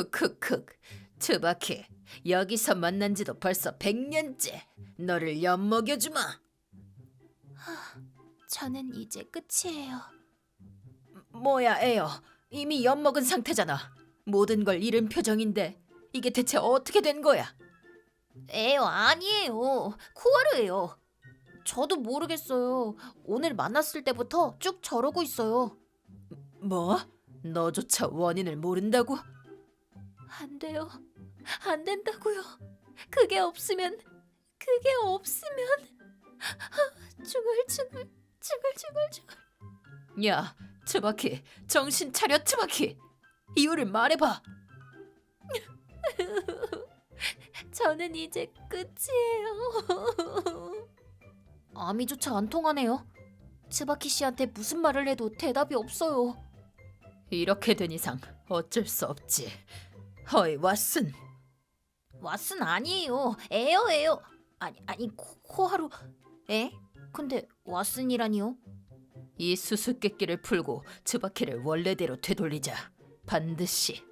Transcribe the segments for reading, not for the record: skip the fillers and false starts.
크크크. 트바키, 여기서 만난 지도 벌써 100년째. 너를 엿먹여주마. 저는 이제 끝이에요. 뭐야, 에어. 이미 엿먹은 상태잖아. 모든 걸 잃은 표정인데 이게 대체 어떻게 된 거야? 에요, 아니에요. 코하루예요. 저도 모르겠어요. 오늘 만났을 때부터 쭉 저러고 있어요. 뭐? 너조차 원인을 모른다고? 안 돼요. 안 된다고요. 그게 없으면 중얼중얼. 야, 트바키, 정신 차려, 트바키. 이유를 말해봐. 저는 이제 끝이에요. 아미조차 안 통하네요. 츠바키 씨한테 무슨 말을 해도 대답이 없어요. 이렇게 된 이상 어쩔 수 없지. 허이, 왓슨. 왓슨 아니에요. 에어예요. 아니 코하루. 에? 근데 왓슨이라니요? 이 수수께끼를 풀고 츠바키를 원래대로 되돌리자. 반드시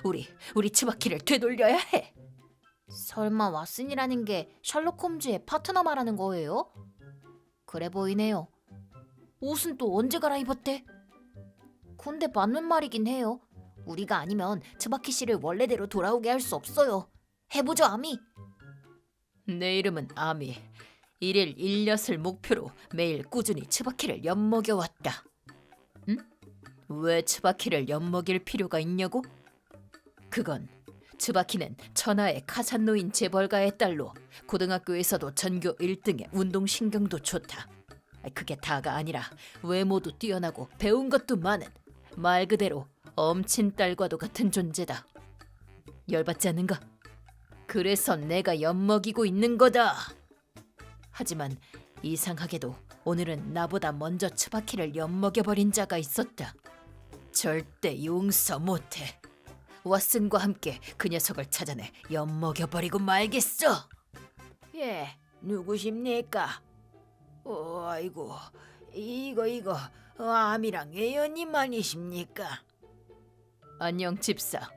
우리 츠바키를 되돌려야 해. 설마 왓슨이라는 게 셜록 홈즈의 파트너 말하는 거예요? 그래 보이네요. 옷은 또 언제 갈아입었대? 근데 맞는 말이긴 해요. 우리가 아니면 츠바키 씨를 원래대로 돌아오게 할 수 없어요. 해보죠, 아미. 내 이름은 아미. 일일 일엿을 목표로 매일 꾸준히 츠바키를 엿먹여왔다. 응? 왜 츠바키를 엿먹일 필요가 있냐고? 그건 츠바키는 천하의 카산노인 재벌가의 딸로 고등학교에서도 전교 1등의 운동신경도 좋다. 그게 다가 아니라 외모도 뛰어나고 배운 것도 많은 말 그대로 엄친딸과도 같은 존재다. 열받지 않는가? 그래서 내가 엿먹이고 있는 거다. 하지만 이상하게도 오늘은 나보다 먼저 츠바키를 엿먹여버린 자가 있었다. 절대 용서 못해. 왓슨과 함께 그 녀석을 찾아내 엿먹여버리고 말겠어. 예, 누구십니까? 아이고, 이거 아미랑 애연님 아니십니까? 안녕, 집사.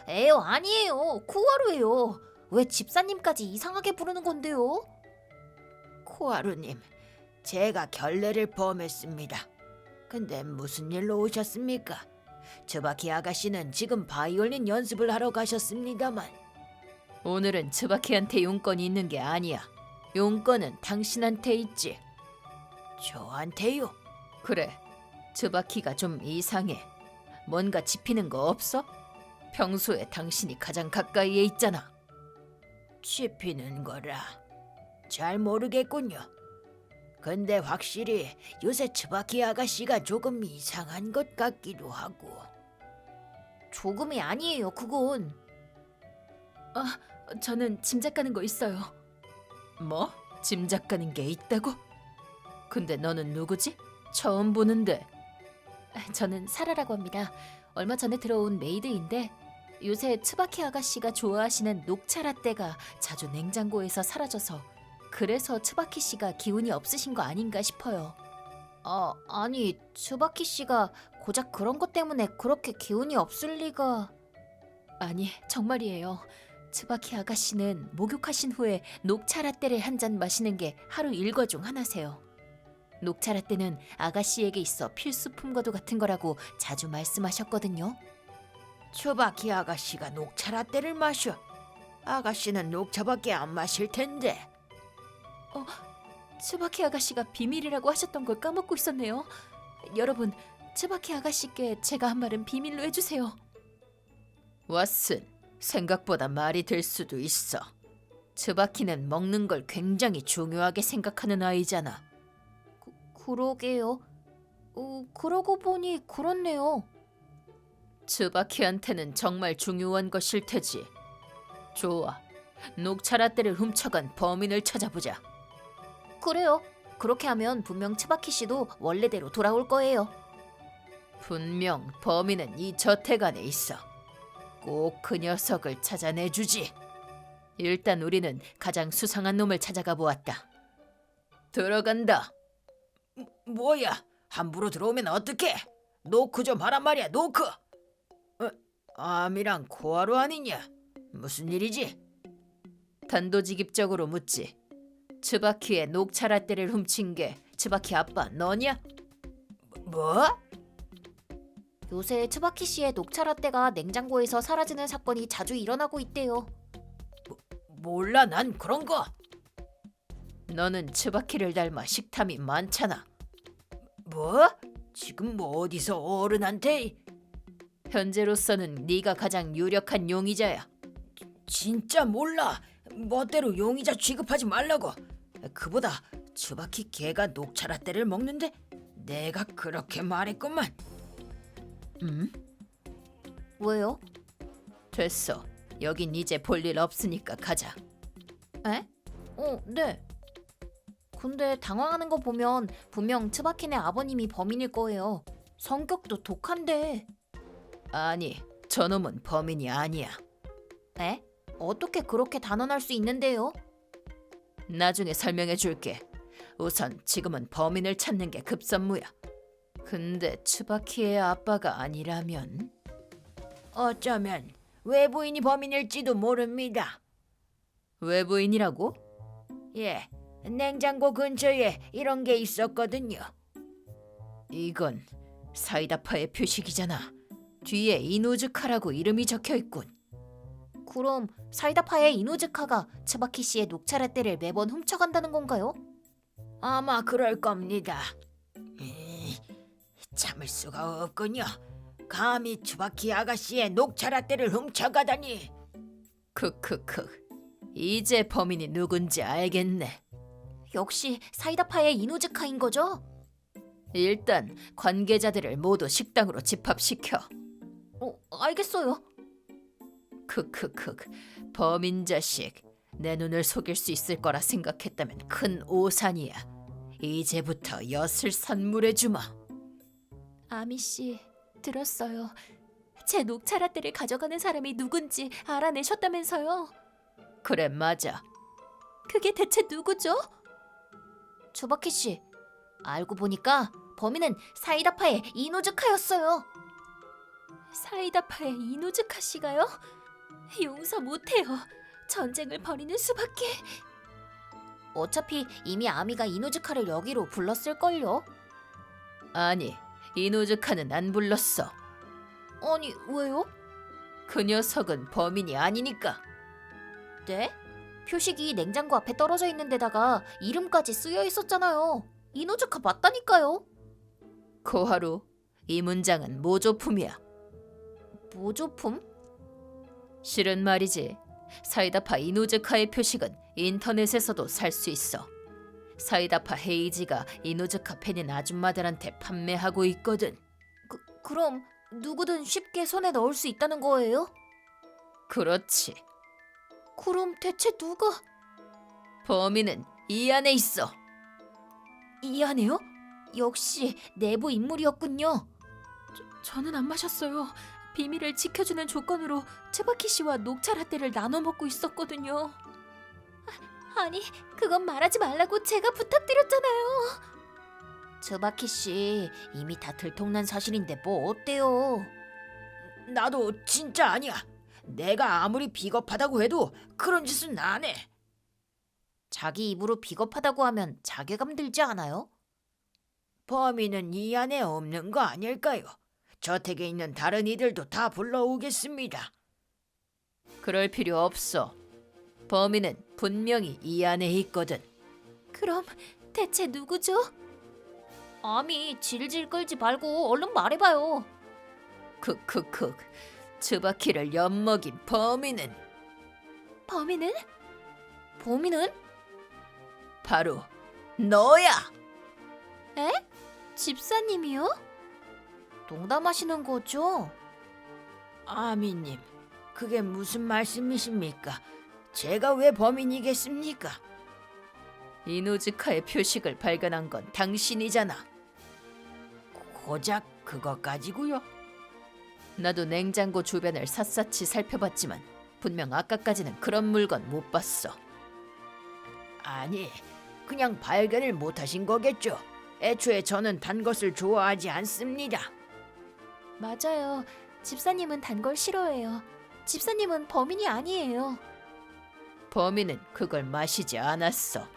에요, 아니에요. 코하루예요. 왜 집사님까지 이상하게 부르는 건데요? 코하루님, 제가 결례를 범했습니다. 근데 무슨 일로 오셨습니까? 츠바키 아가씨는 지금 바이올린 연습을 하러 가셨습니다만. 오늘은 츠바키한테 용건이 있는 게 아니야. 용건은 당신한테 있지. 저한테요? 그래, 츠바키가 좀 이상해. 뭔가 짚히는 거 없어? 평소에 당신이 가장 가까이에 있잖아. 짚히는 거라. 잘 모르겠군요. 근데 확실히 요새 츠바키 아가씨가 조금 이상한 것 같기도 하고. 조금이 아니에요, 그건. 저는 짐작 가는 거 있어요. 뭐? 짐작 가는 게 있다고? 근데 너는 누구지? 처음 보는데. 저는 사라라고 합니다. 얼마 전에 들어온 메이드인데 요새 츠바키 아가씨가 좋아하시는 녹차 라떼가 자주 냉장고에서 사라져서 그래서 츠바키 씨가 기운이 없으신 거 아닌가 싶어요. 아니 츠바키 씨가 고작 그런 것 때문에 그렇게 기운이 없을 리가... 아니 정말이에요. 츠바키 아가씨는 목욕하신 후에 녹차 라떼를 한 잔 마시는 게 하루 일과 중 하나세요. 녹차 라떼는 아가씨에게 있어 필수품과도 같은 거라고 자주 말씀하셨거든요. 츠바키 아가씨가 녹차 라떼를 마셔. 아가씨는 녹차밖에 안 마실 텐데. 츠바키 아가씨가 비밀이라고 하셨던 걸 까먹고 있었네요. 여러분, 츠바키 아가씨께 제가 한 말은 비밀로 해주세요. 왓슨, 생각보다 말이 될 수도 있어. 츠바키는 먹는 걸 굉장히 중요하게 생각하는 아이잖아. 그러게요. 그러고 보니 그렇네요. 츠바키한테는 정말 중요한 것일 테지. 좋아, 녹차 라떼를 훔쳐간 범인을 찾아보자. 그래요. 그렇게 하면 분명 츠바키 씨도 원래대로 돌아올 거예요. 분명 범인은 이 저택 안에 있어. 꼭 그 녀석을 찾아내주지. 일단 우리는 가장 수상한 놈을 찾아가 보았다. 들어간다. 뭐야? 함부로 들어오면 어떡해? 노크 좀 하란 말이야, 노크. 암이랑 코하루 아니냐? 무슨 일이지? 단도직입적으로 묻지. 츠바키의 녹차 라떼를 훔친 게 츠바키 아빠 너냐? 뭐? 요새 츠바키 씨의 녹차 라떼가 냉장고에서 사라지는 사건이 자주 일어나고 있대요. 몰라, 난 그런 거. 너는 츠바키를 닮아 식탐이 많잖아. 뭐? 지금 뭐 어디서 어른한테? 현재로서는 네가 가장 유력한 용의자야. 진짜 몰라. 멋대로 용의자 취급하지 말라고. 그보다 츠바키 걔가 녹차 라떼를 먹는데 내가 그렇게 말했구만. 왜요? 됐어. 여긴 이제 볼 일 없으니까 가자. 에? 네. 근데 당황하는 거 보면 분명 츠바키네 아버님이 범인일 거예요. 성격도 독한데. 아니, 저놈은 범인이 아니야. 에? 어떻게 그렇게 단언할 수 있는데요? 나중에 설명해 줄게. 우선 지금은 범인을 찾는 게 급선무야. 근데 츠바키의 아빠가 아니라면? 어쩌면 외부인이 범인일지도 모릅니다. 외부인이라고? 예, 냉장고 근처에 이런 게 있었거든요. 이건 사이다파의 표식이잖아. 뒤에 이노즈카라고 이름이 적혀 있군. 그럼 사이다파의 이노즈카가 츠바키 씨의 녹차 라떼를 매번 훔쳐간다는 건가요? 아마 그럴 겁니다. 참을 수가 없군요. 감히 츠바키 아가씨의 녹차 라떼를 훔쳐가다니. 크크크. 이제 범인이 누군지 알겠네. 역시 사이다파의 이노즈카인 거죠? 일단 관계자들을 모두 식당으로 집합시켜. 알겠어요. 크크크. 범인 자식. 내 눈을 속일 수 있을 거라 생각했다면 큰 오산이야. 이제부터 엿을 선물해 주마. 아미 씨, 들었어요. 제 녹차 라떼를 가져가는 사람이 누군지 알아내셨다면서요? 그래, 맞아. 그게 대체 누구죠? 츠바키 씨, 알고 보니까 범인은 사이다파의 이노즈카였어요. 사이다파의 이노즈카 씨가요? 용서 못해요. 전쟁을 벌이는 수밖에. 어차피 이미 아미가 이노즈카를 여기로 불렀을걸요? 아니, 이노즈카는 안 불렀어. 아니, 왜요? 그 녀석은 범인이 아니니까. 네? 표식이 냉장고 앞에 떨어져 있는 데다가 이름까지 쓰여 있었잖아요. 이노즈카 맞다니까요. 코하루, 이 문장은 모조품이야. 모조품? 실은 말이지. 사이다파 이노즈카의 표식은 인터넷에서도 살 수 있어. 사이다파 헤이지가 이노즈카 팬인 아줌마들한테 판매하고 있거든. 그럼 누구든 쉽게 손에 넣을 수 있다는 거예요? 그렇지. 그럼 대체 누가? 범인은 이 안에 있어. 이 안에요? 역시 내부 인물이었군요. 저는 안 마셨어요. 비밀을 지켜주는 조건으로 츠바키 씨와 녹차 라떼를 나눠 먹고 있었거든요. 아니, 그건 말하지 말라고 제가 부탁드렸잖아요. 츠바키 씨, 이미 다 들통난 사실인데 뭐 어때요? 나도 진짜 아니야. 내가 아무리 비겁하다고 해도 그런 짓은 안 해. 자기 입으로 비겁하다고 하면 자괴감 들지 않아요? 범인은 이 안에 없는 거 아닐까요? 저택에 있는 다른 이들도 다 불러오겠습니다. 그럴 필요 없어. 범인은 분명히 이 안에 있거든. 그럼 대체 누구죠? 아미 질질 끌지 말고 얼른 말해봐요. 크크크. 츠바키를 엿먹인 범인은 범인은? 범인은? 바로 너야. 에? 집사님이요? 농담하시는 거죠? 아미님, 그게 무슨 말씀이십니까? 제가 왜 범인이겠습니까? 이노즈카의 표식을 발견한 건 당신이잖아. 고작 그것 가지고요? 나도 냉장고 주변을 샅샅이 살펴봤지만 분명 아까까지는 그런 물건 못 봤어. 아니, 그냥 발견을 못하신 거겠죠. 애초에 저는 단 것을 좋아하지 않습니다. 맞아요. 집사님은 단 걸 싫어해요. 집사님은 범인이 아니에요. 범인은 그걸 마시지 않았어.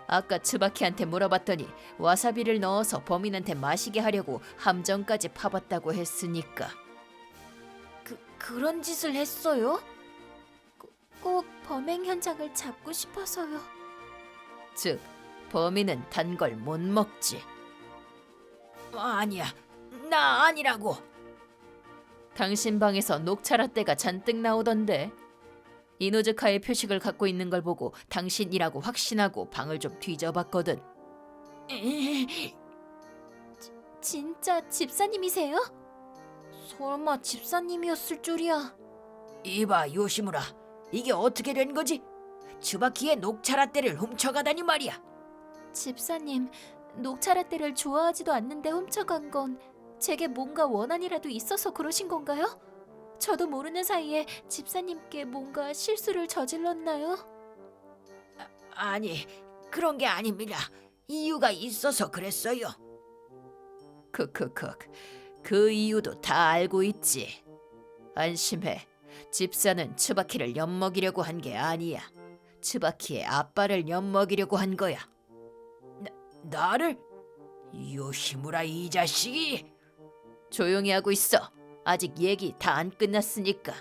아까 츠바키한테 물어봤더니 와사비를 넣어서 범인한테 마시게 하려고 함정까지 파봤다고 했으니까. 그런 짓을 했어요? 꼭 범행 현장을 잡고 싶어서요. 즉, 범인은 단 걸 못 먹지. 아니야, 나 아니라고. 당신 방에서 녹차 라떼가 잔뜩 나오던데. 이노즈카의 표식을 갖고 있는 걸 보고 당신이라고 확신하고 방을 좀 뒤져봤거든. 진짜 집사님이세요? 설마 집사님이었을 줄이야. 이봐 요시무라, 이게 어떻게 된 거지? 츠바키의 녹차 라떼를 훔쳐가다니 말이야. 집사님, 녹차 라떼를 좋아하지도 않는데 훔쳐간 건 제게 뭔가 원한이라도 있어서 그러신 건가요? 저도 모르는 사이에 집사님께 뭔가 실수를 저질렀나요? 아니, 그런 게 아닙니다. 이유가 있어서 그랬어요. 크크크. 그 이유도 다 알고 있지. 안심해. 집사는 츠바키를 엿먹이려고 한 게 아니야. 츠바키의 아빠를 엿먹이려고 한 거야. 나를? 요시무라 이 자식이! 조용히 하고 있어. 아직 얘기 다 안 끝났으니까.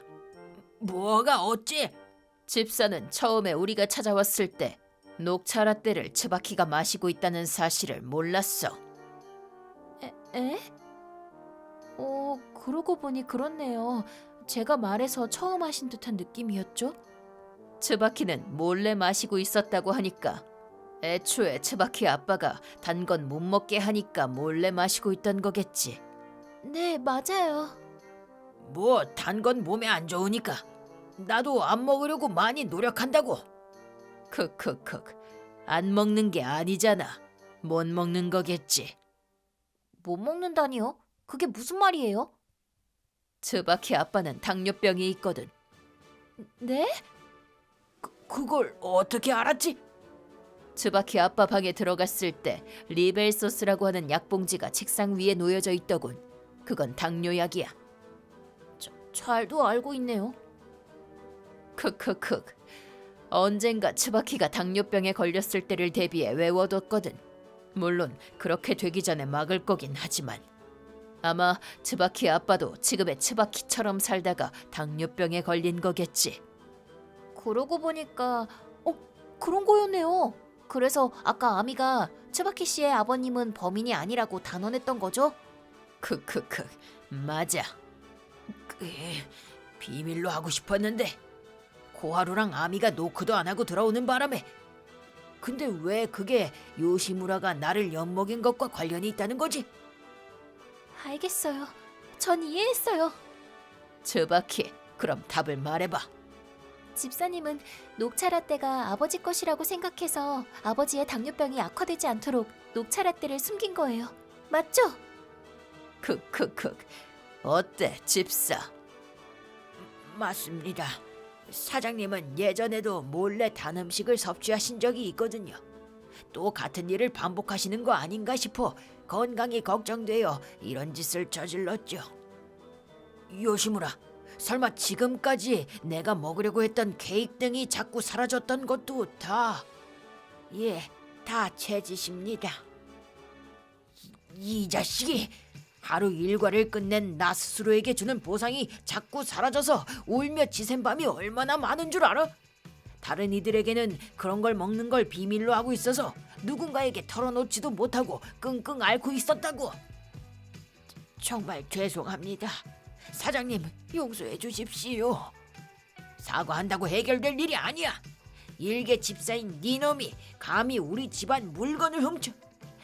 뭐가 어째? 집사는 처음에 우리가 찾아왔을 때 녹차 라떼를 츠바키가 마시고 있다는 사실을 몰랐어. 에? 그러고 보니 그렇네요. 제가 말해서 처음 하신 듯한 느낌이었죠? 츠바키는 몰래 마시고 있었다고 하니까 애초에 츠바키 아빠가 단 건 못 먹게 하니까 몰래 마시고 있던 거겠지. 네, 맞아요. 뭐 단 건 몸에 안 좋으니까 나도 안 먹으려고 많이 노력한다고. 크크크. 안 먹는 게 아니잖아. 못 먹는 거겠지. 못 먹는다니요? 그게 무슨 말이에요? 츠바키 아빠는 당뇨병이 있거든. 네? 그걸 어떻게 알았지? 츠바키 아빠 방에 들어갔을 때 리벨 소스라고 하는 약봉지가 책상 위에 놓여져 있더군. 그건 당뇨약이야. 잘도 알고 있네요. 크크크. 언젠가 츠바키가 당뇨병에 걸렸을 때를 대비해 외워뒀거든. 물론 그렇게 되기 전에 막을 거긴 하지만 아마 츠바키 아빠도 지금의 츠바키처럼 살다가 당뇨병에 걸린 거겠지. 그러고 보니까 그런 거였네요. 그래서 아까 아미가 츠바키 씨의 아버님은 범인이 아니라고 단언했던 거죠? 크크크. 맞아. 비밀로 하고 싶었는데 코하루랑 아미가 노크도 안 하고 들어오는 바람에. 근데 왜 그게 요시무라가 나를 엿먹인 것과 관련이 있다는 거지? 알겠어요. 전 이해했어요. 츠바키, 그럼 답을 말해봐. 집사님은 녹차 라떼가 아버지 것이라고 생각해서 아버지의 당뇨병이 악화되지 않도록 녹차 라떼를 숨긴 거예요. 맞죠? 크크크. 어때, 집사? 맞습니다. 사장님은 예전에도 몰래 단 음식을 섭취하신 적이 있거든요. 또 같은 일을 반복하시는 거 아닌가 싶어 건강이 걱정되어 이런 짓을 저질렀죠. 요시무라, 설마 지금까지 내가 먹으려고 했던 케이크 등이 자꾸 사라졌던 것도 다... 예, 다 제 짓입니다. 이 자식이! 하루 일과를 끝낸 나 스스로에게 주는 보상이 자꾸 사라져서 울며 지샌 밤이 얼마나 많은 줄 알아? 다른 이들에게는 그런 걸 먹는 걸 비밀로 하고 있어서 누군가에게 털어놓지도 못하고 끙끙 앓고 있었다고. 정말 죄송합니다. 사장님, 용서해 주십시오. 사과한다고 해결될 일이 아니야. 일개 집사인 니놈이 감히 우리 집안 물건을 훔쳐.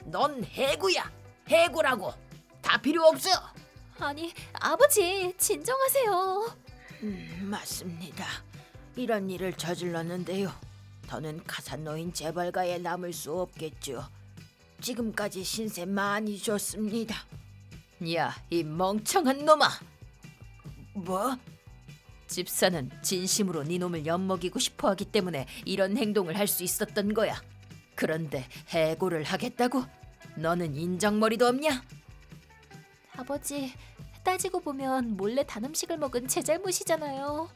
넌 해고야. 해고라고. 다 필요 없어. 아니, 아버지, 진정하세요. 맞습니다. 이런 일을 저질렀는데요. 더는 가산노인 재벌가에 남을 수 없겠죠. 지금까지 신세 많이 줬습니다. 야, 이 멍청한 놈아! 뭐? 집사는 진심으로 네 놈을 엿먹이고 싶어하기 때문에 이런 행동을 할 수 있었던 거야. 그런데 해고를 하겠다고? 너는 인정머리도 없냐? 아버지, 따지고 보면 몰래 단 음식을 먹은 제 잘못이잖아요.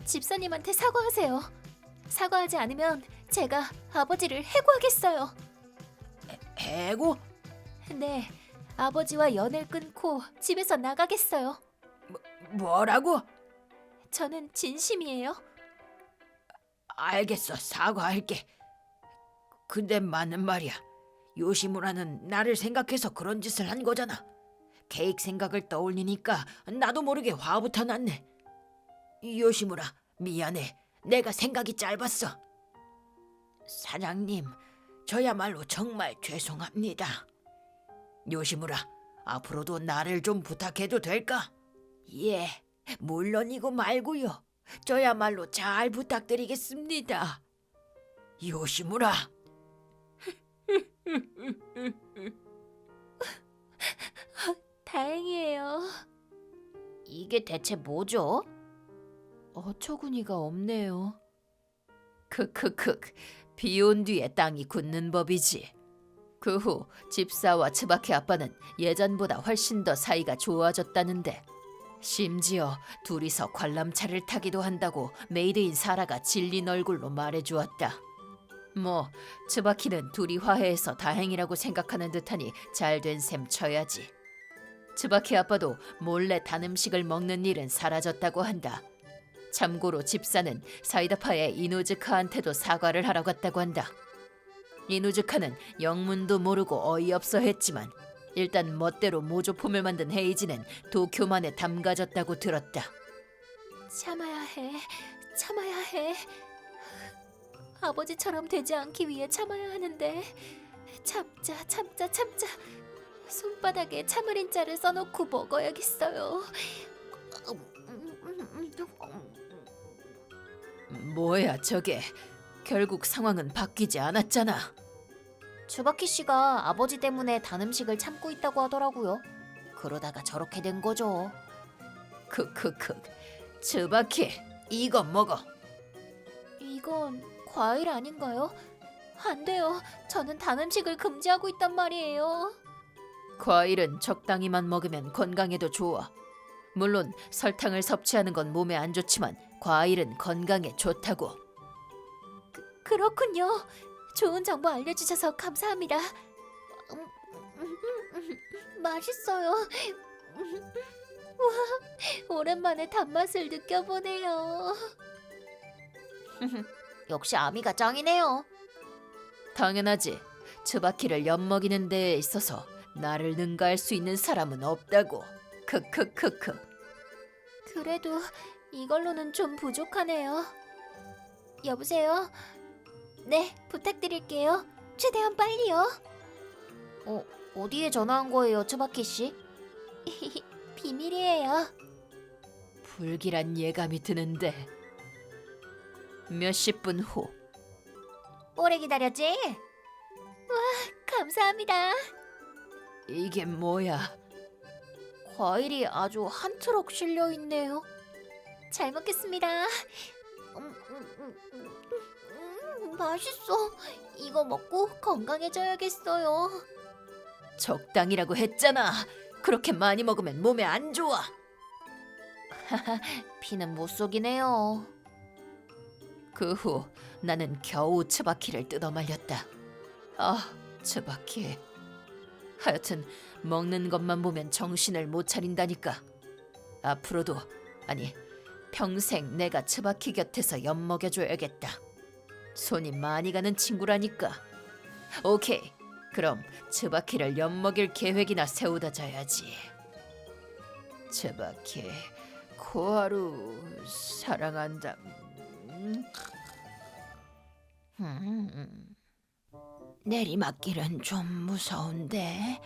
집사님한테 사과하세요. 사과하지 않으면 제가 아버지를 해고하겠어요. 해고? 네, 아버지와 연을 끊고 집에서 나가겠어요. 뭐라고? 저는 진심이에요. 알겠어, 사과할게. 근데 맞는 말이야. 요시무라는 나를 생각해서 그런 짓을 한 거잖아. 케이크 생각을 떠올리니까 나도 모르게 화부터 났네. 요시무라, 미안해. 내가 생각이 짧았어. 사장님, 저야말로 정말 죄송합니다. 요시무라, 앞으로도 나를 좀 부탁해도 될까? 예, 물론이고 말고요. 저야말로 잘 부탁드리겠습니다. 요시무라. 다행이에요. 이게 대체 뭐죠? 어처구니가 없네요. 크크크. 비 온 뒤에 땅이 굳는 법이지. 그 후 집사와 츠바키 아빠는 예전보다 훨씬 더 사이가 좋아졌다는데 심지어 둘이서 관람차를 타기도 한다고 메이드인 사라가 질린 얼굴로 말해주었다. 뭐 츠바키는 둘이 화해해서 다행이라고 생각하는 듯하니 잘된 셈 쳐야지. 츠바키 아빠도 몰래 단 음식을 먹는 일은 사라졌다고 한다. 참고로 집사는 사이다파의 이누즈카한테도 사과를 하러 갔다고 한다. 이누즈카는 영문도 모르고 어이없어 했지만 일단 멋대로 모조품을 만든 헤이지는 도쿄만에 담가졌다고 들었다. 참아야 해. 참아야 해. 아버지처럼 되지 않기 위해 참아야 하는데 참자. 손바닥에 참을인자를 써놓고 먹어야겠어요. 뭐야 저게. 결국 상황은 바뀌지 않았잖아. 츠바키 씨가 아버지 때문에 단 음식을 참고 있다고 하더라고요. 그러다가 저렇게 된 거죠. 크크크. 츠바키, 이거 먹어. 이건 과일 아닌가요? 안 돼요. 저는 단 음식을 금지하고 있단 말이에요. 과일은 적당히만 먹으면 건강에도 좋아. 물론 설탕을 섭취하는 건 몸에 안 좋지만 과일은 건강에 좋다고. 그렇군요. 좋은 정보 알려주셔서 감사합니다. 맛있어요. 와, 오랜만에 단맛을 느껴보네요. 역시 아미가 짱이네요. 당연하지. 츠바키를 엿먹이는 데에 있어서 나를 능가할 수 있는 사람은 없다고. 크크크크. 그래도 이걸로는 좀 부족하네요. 여보세요? 네, 부탁드릴게요. 최대한 빨리요. 어디에 전화한 거예요, 츠바키 씨? 비밀이에요. 불길한 예감이 드는데. 몇십 분 후. 오래 기다렸지? 와, 감사합니다. 이게 뭐야? 과일이 아주 한 트럭 실려 있네요. 잘 먹겠습니다. 맛있어. 이거 먹고 건강해져야겠어요. 적당이라고 했잖아. 그렇게 많이 먹으면 몸에 안 좋아. 피는 못 속이네요. 그 후 나는 겨우 츠바키를 뜯어말렸다. 아, 츠바키. 하여튼 먹는 것만 보면 정신을 못 차린다니까. 앞으로도, 아니 평생 내가 츠바키 곁에서 엿먹여줘야겠다. 손이 많이 가는 친구라니까. 오케이, 그럼 츠바키를 엿먹일 계획이나 세우다 자야지. 츠바키, 코하루 사랑한다. 내리막길은 좀 무서운데.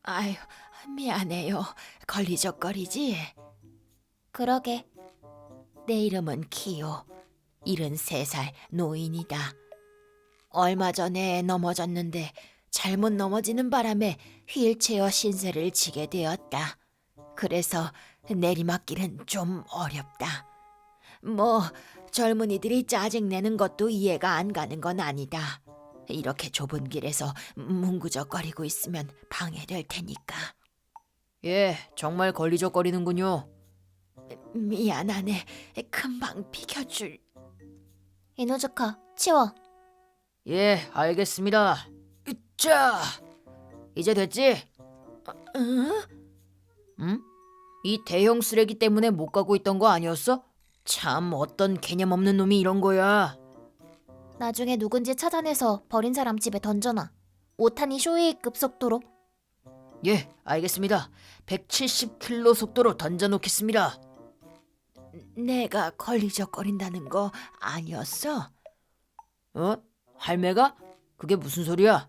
아유, 미안해요. 걸리적거리지? 그러게. 내 이름은 키요. 73살 노인이다. 얼마 전에 넘어졌는데 잘못 넘어지는 바람에 휠체어 신세를 지게 되었다. 그래서 내리막길은 좀 어렵다. 뭐 젊은이들이 짜증내는 것도 이해가 안 가는 건 아니다. 이렇게 좁은 길에서 뭉구적거리고 있으면 방해될 테니까. 예, 정말 걸리적거리는군요. 미안하네. 금방 비켜줄. 이노즈카, 치워. 예, 알겠습니다. 자, 이제 됐지? 응? 응? 이 대형 쓰레기 때문에 못 가고 있던 거 아니었어? 참 어떤 개념 없는 놈이 이런 거야. 나중에 누군지 찾아내서 버린 사람 집에 던져놔. 오타니 쇼웨이급 속도로. 예, 알겠습니다. 170km 속도로 던져놓겠습니다. 내가 걸리적거린다는 거 아니었어? 어? 할매가? 그게 무슨 소리야?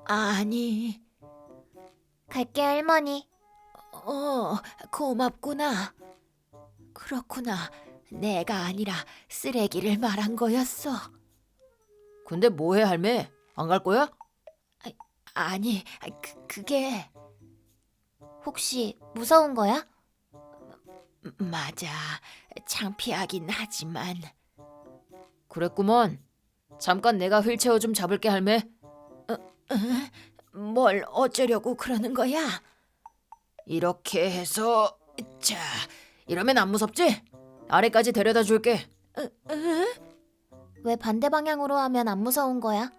아니, 갈게 할머니. 고맙구나. 그렇구나. 내가 아니라 쓰레기를 말한 거였어. 근데 뭐해 할매? 안 갈 거야? 아니, 그게 혹시 무서운 거야? 맞아. 창피하긴 하지만 그랬구먼. 잠깐 내가 휠체어 좀 잡을게 할매. 뭘 어쩌려고 그러는 거야? 이렇게 해서 자, 이러면 안 무섭지? 아래까지 데려다 줄게. 왜 반대 방향으로 하면 안 무서운 거야?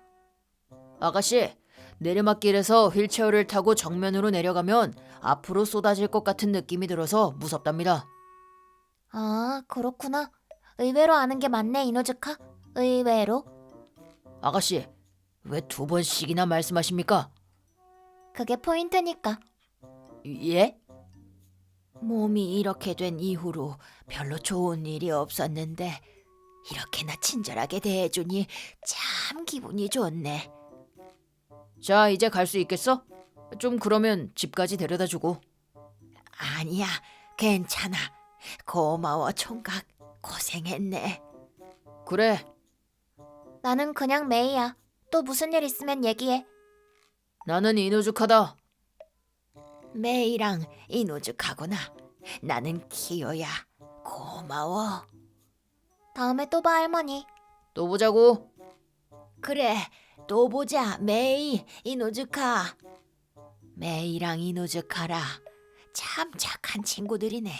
아가씨, 내리막길에서 휠체어를 타고 정면으로 내려가면 앞으로 쏟아질 것 같은 느낌이 들어서 무섭답니다. 아, 그렇구나. 의외로 아는 게 많네, 이노즈카. 의외로. 아가씨, 왜 2번씩이나 말씀하십니까? 그게 포인트니까. 예? 몸이 이렇게 된 이후로 별로 좋은 일이 없었는데 이렇게나 친절하게 대해주니 참 기분이 좋네. 자, 이제 갈 수 있겠어? 좀 그러면 집까지 데려다 주고. 아니야, 괜찮아. 고마워, 총각. 고생했네. 그래, 나는 그냥 메이야. 또 무슨 일 있으면 얘기해. 나는 이누즈카다. 메이랑 이노즈카구나. 나는 키요야. 고마워. 다음에 또 봐, 할머니. 또 보자고. 그래, 또 보자. 메이, 이노즈카. 메이랑 이노즈카라. 참 착한 친구들이네.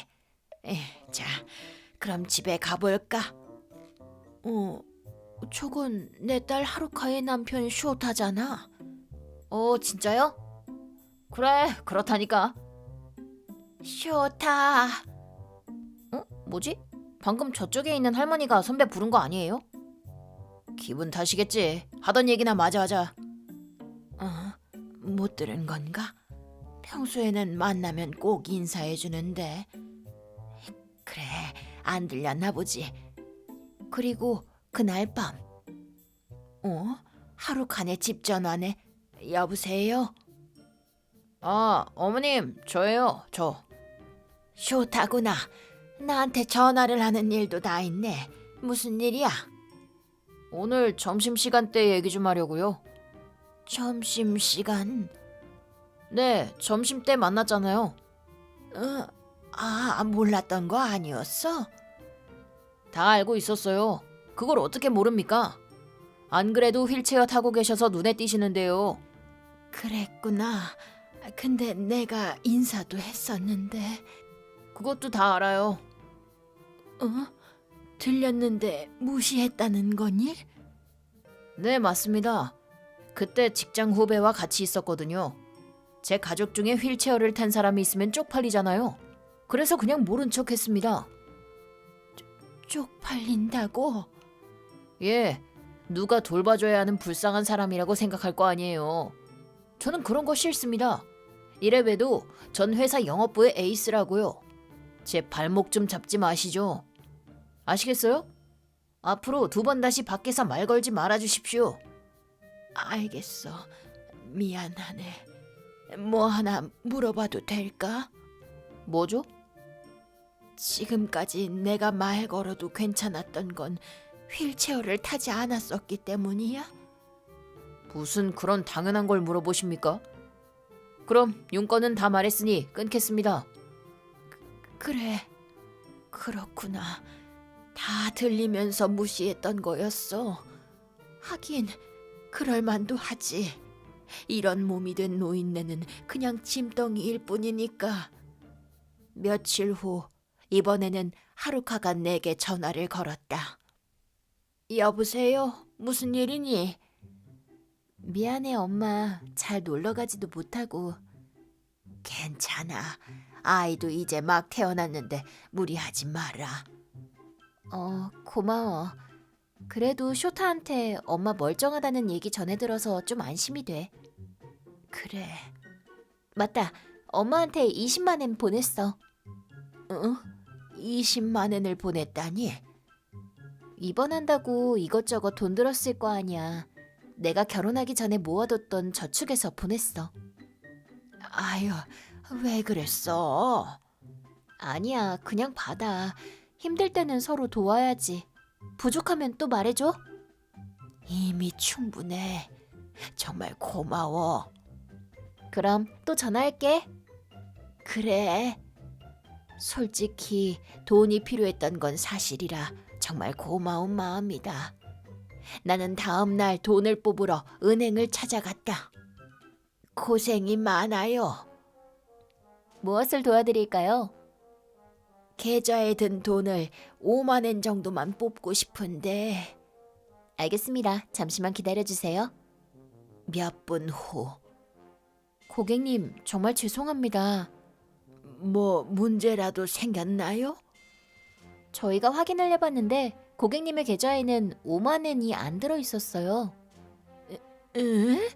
자, 그럼 집에 가볼까? 저건 내 딸 하루카의 남편 쇼타잖아. 진짜요? 그래, 그렇다니까. 쇼타. 뭐지? 방금 저쪽에 있는 할머니가 선배 부른 거 아니에요? 기분 탓이겠지. 하던 얘기나 마저 하자. 못 들은 건가? 평소에는 만나면 꼭 인사해 주는데. 그래, 안 들렸나 보지. 그리고 그날 밤. 하루카네 집 전화네. 여보세요? 아, 어머님, 저예요, 저. 쇼타구나. 나한테 전화를 하는 일도 다 있네. 무슨 일이야? 오늘 점심시간 때 얘기 좀 하려고요. 점심시간? 네, 점심 때 만났잖아요. 몰랐던 거 아니었어? 다 알고 있었어요. 그걸 어떻게 모릅니까? 안 그래도 휠체어 타고 계셔서 눈에 띄시는데요. 그랬구나. 근데 내가 인사도 했었는데. 그것도 다 알아요. 들렸는데 무시했다는 거니? 네, 맞습니다. 그때 직장 후배와 같이 있었거든요. 제 가족 중에 휠체어를 탄 사람이 있으면 쪽팔리잖아요. 그래서 그냥 모른 척 했습니다. 쪽팔린다고? 예, 누가 돌봐줘야 하는 불쌍한 사람이라고 생각할 거 아니에요. 저는 그런 거 싫습니다. 이래봬도 전 회사 영업부의 에이스라고요. 제 발목 좀 잡지 마시죠. 아시겠어요? 앞으로 2번 다시 밖에서 말 걸지 말아주십시오. 알겠어. 미안하네. 뭐 하나 물어봐도 될까? 뭐죠? 지금까지 내가 말 걸어도 괜찮았던 건 휠체어를 타지 않았었기 때문이야? 무슨 그런 당연한 걸 물어보십니까? 그럼 용건은 다 말했으니 끊겠습니다. 그래, 그렇구나. 다 들리면서 무시했던 거였어. 하긴 그럴 만도 하지. 이런 몸이 된 노인네는 그냥 짐덩이일 뿐이니까. 며칠 후 이번에는 하루카가 내게 전화를 걸었다. 여보세요? 무슨 일이니? 미안해, 엄마. 잘 놀러 가지도 못하고. 괜찮아. 아이도 이제 막 태어났는데 무리하지 마라. 고마워. 그래도 쇼타한테 엄마 멀쩡하다는 얘기 전해 들어서 좀 안심이 돼. 그래. 맞다. 엄마한테 20만 엔 보냈어. 20만 엔을 보냈다니? 입원한다고 이것저것 돈 들었을 거 아니야. 내가 결혼하기 전에 모아뒀던 저축에서 보냈어. 아유, 왜 그랬어? 아니야, 그냥 받아. 힘들 때는 서로 도와야지. 부족하면 또 말해줘. 이미 충분해. 정말 고마워. 그럼 또 전화할게. 그래. 솔직히 돈이 필요했던 건 사실이라 정말 고마운 마음이다. 나는 다음 날 돈을 뽑으러 은행을 찾아갔다. 고생이 많아요. 무엇을 도와드릴까요? 계좌에 든 돈을 5만 엔 정도만 뽑고 싶은데 알겠습니다. 잠시만 기다려주세요. 몇 분 후. 고객님, 정말 죄송합니다. 뭐 문제라도 생겼나요? 저희가 확인을 해봤는데 고객님의 계좌에는 5만 엔이 안 들어있었어요. 응?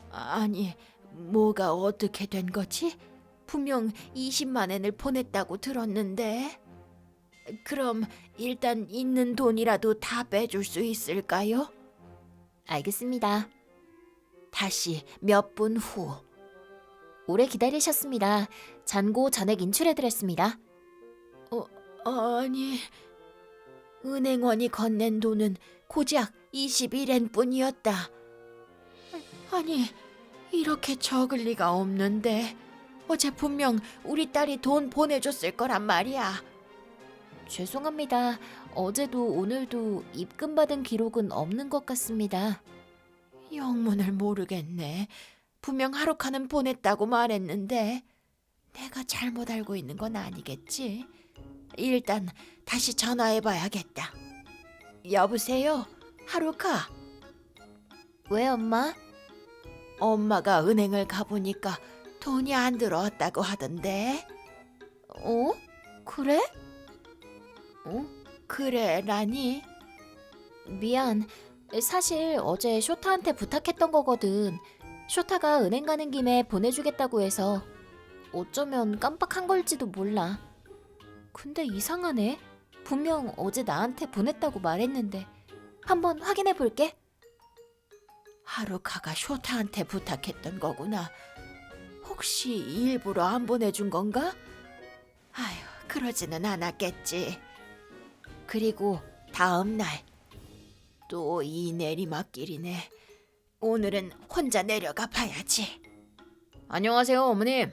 아니, 뭐가 어떻게 된 거지? 분명 20만 엔을 보냈다고 들었는데. 그럼 일단 있는 돈이라도 다 빼줄 수 있을까요? 알겠습니다. 다시 몇 분 후. 오래 기다리셨습니다. 잔고 전액 인출해드렸습니다. 아니, 은행원이 건넨 돈은 고작 21엔 뿐이었다. 아니, 이렇게 적을 리가 없는데. 어제 분명 우리 딸이 돈 보내줬을 거란 말이야. 죄송합니다. 어제도 오늘도 입금받은 기록은 없는 것 같습니다. 영문을 모르겠네. 분명 하루카는 보냈다고 말했는데 내가 잘못 알고 있는 건 아니겠지? 일단 다시 전화해봐야겠다. 여보세요? 하루카? 왜, 엄마? 엄마가 은행을 가보니까 돈이 안 들어왔다고 하던데. 그래? 그래, 라니? 미안. 사실 어제 쇼타한테 부탁했던 거거든. 쇼타가 은행 가는 김에 보내주겠다고 해서 어쩌면 깜빡한 걸지도 몰라. 근데 이상하네. 분명 어제 나한테 보냈다고 말했는데 한번 확인해 볼게. 하루카가 쇼타한테 부탁했던 거구나. 혹시 일부러 안 보내준 건가? 아휴, 그러지는 않았겠지. 그리고 다음 날 또 이 내리막길이네. 오늘은 혼자 내려가 봐야지. 안녕하세요, 어머님.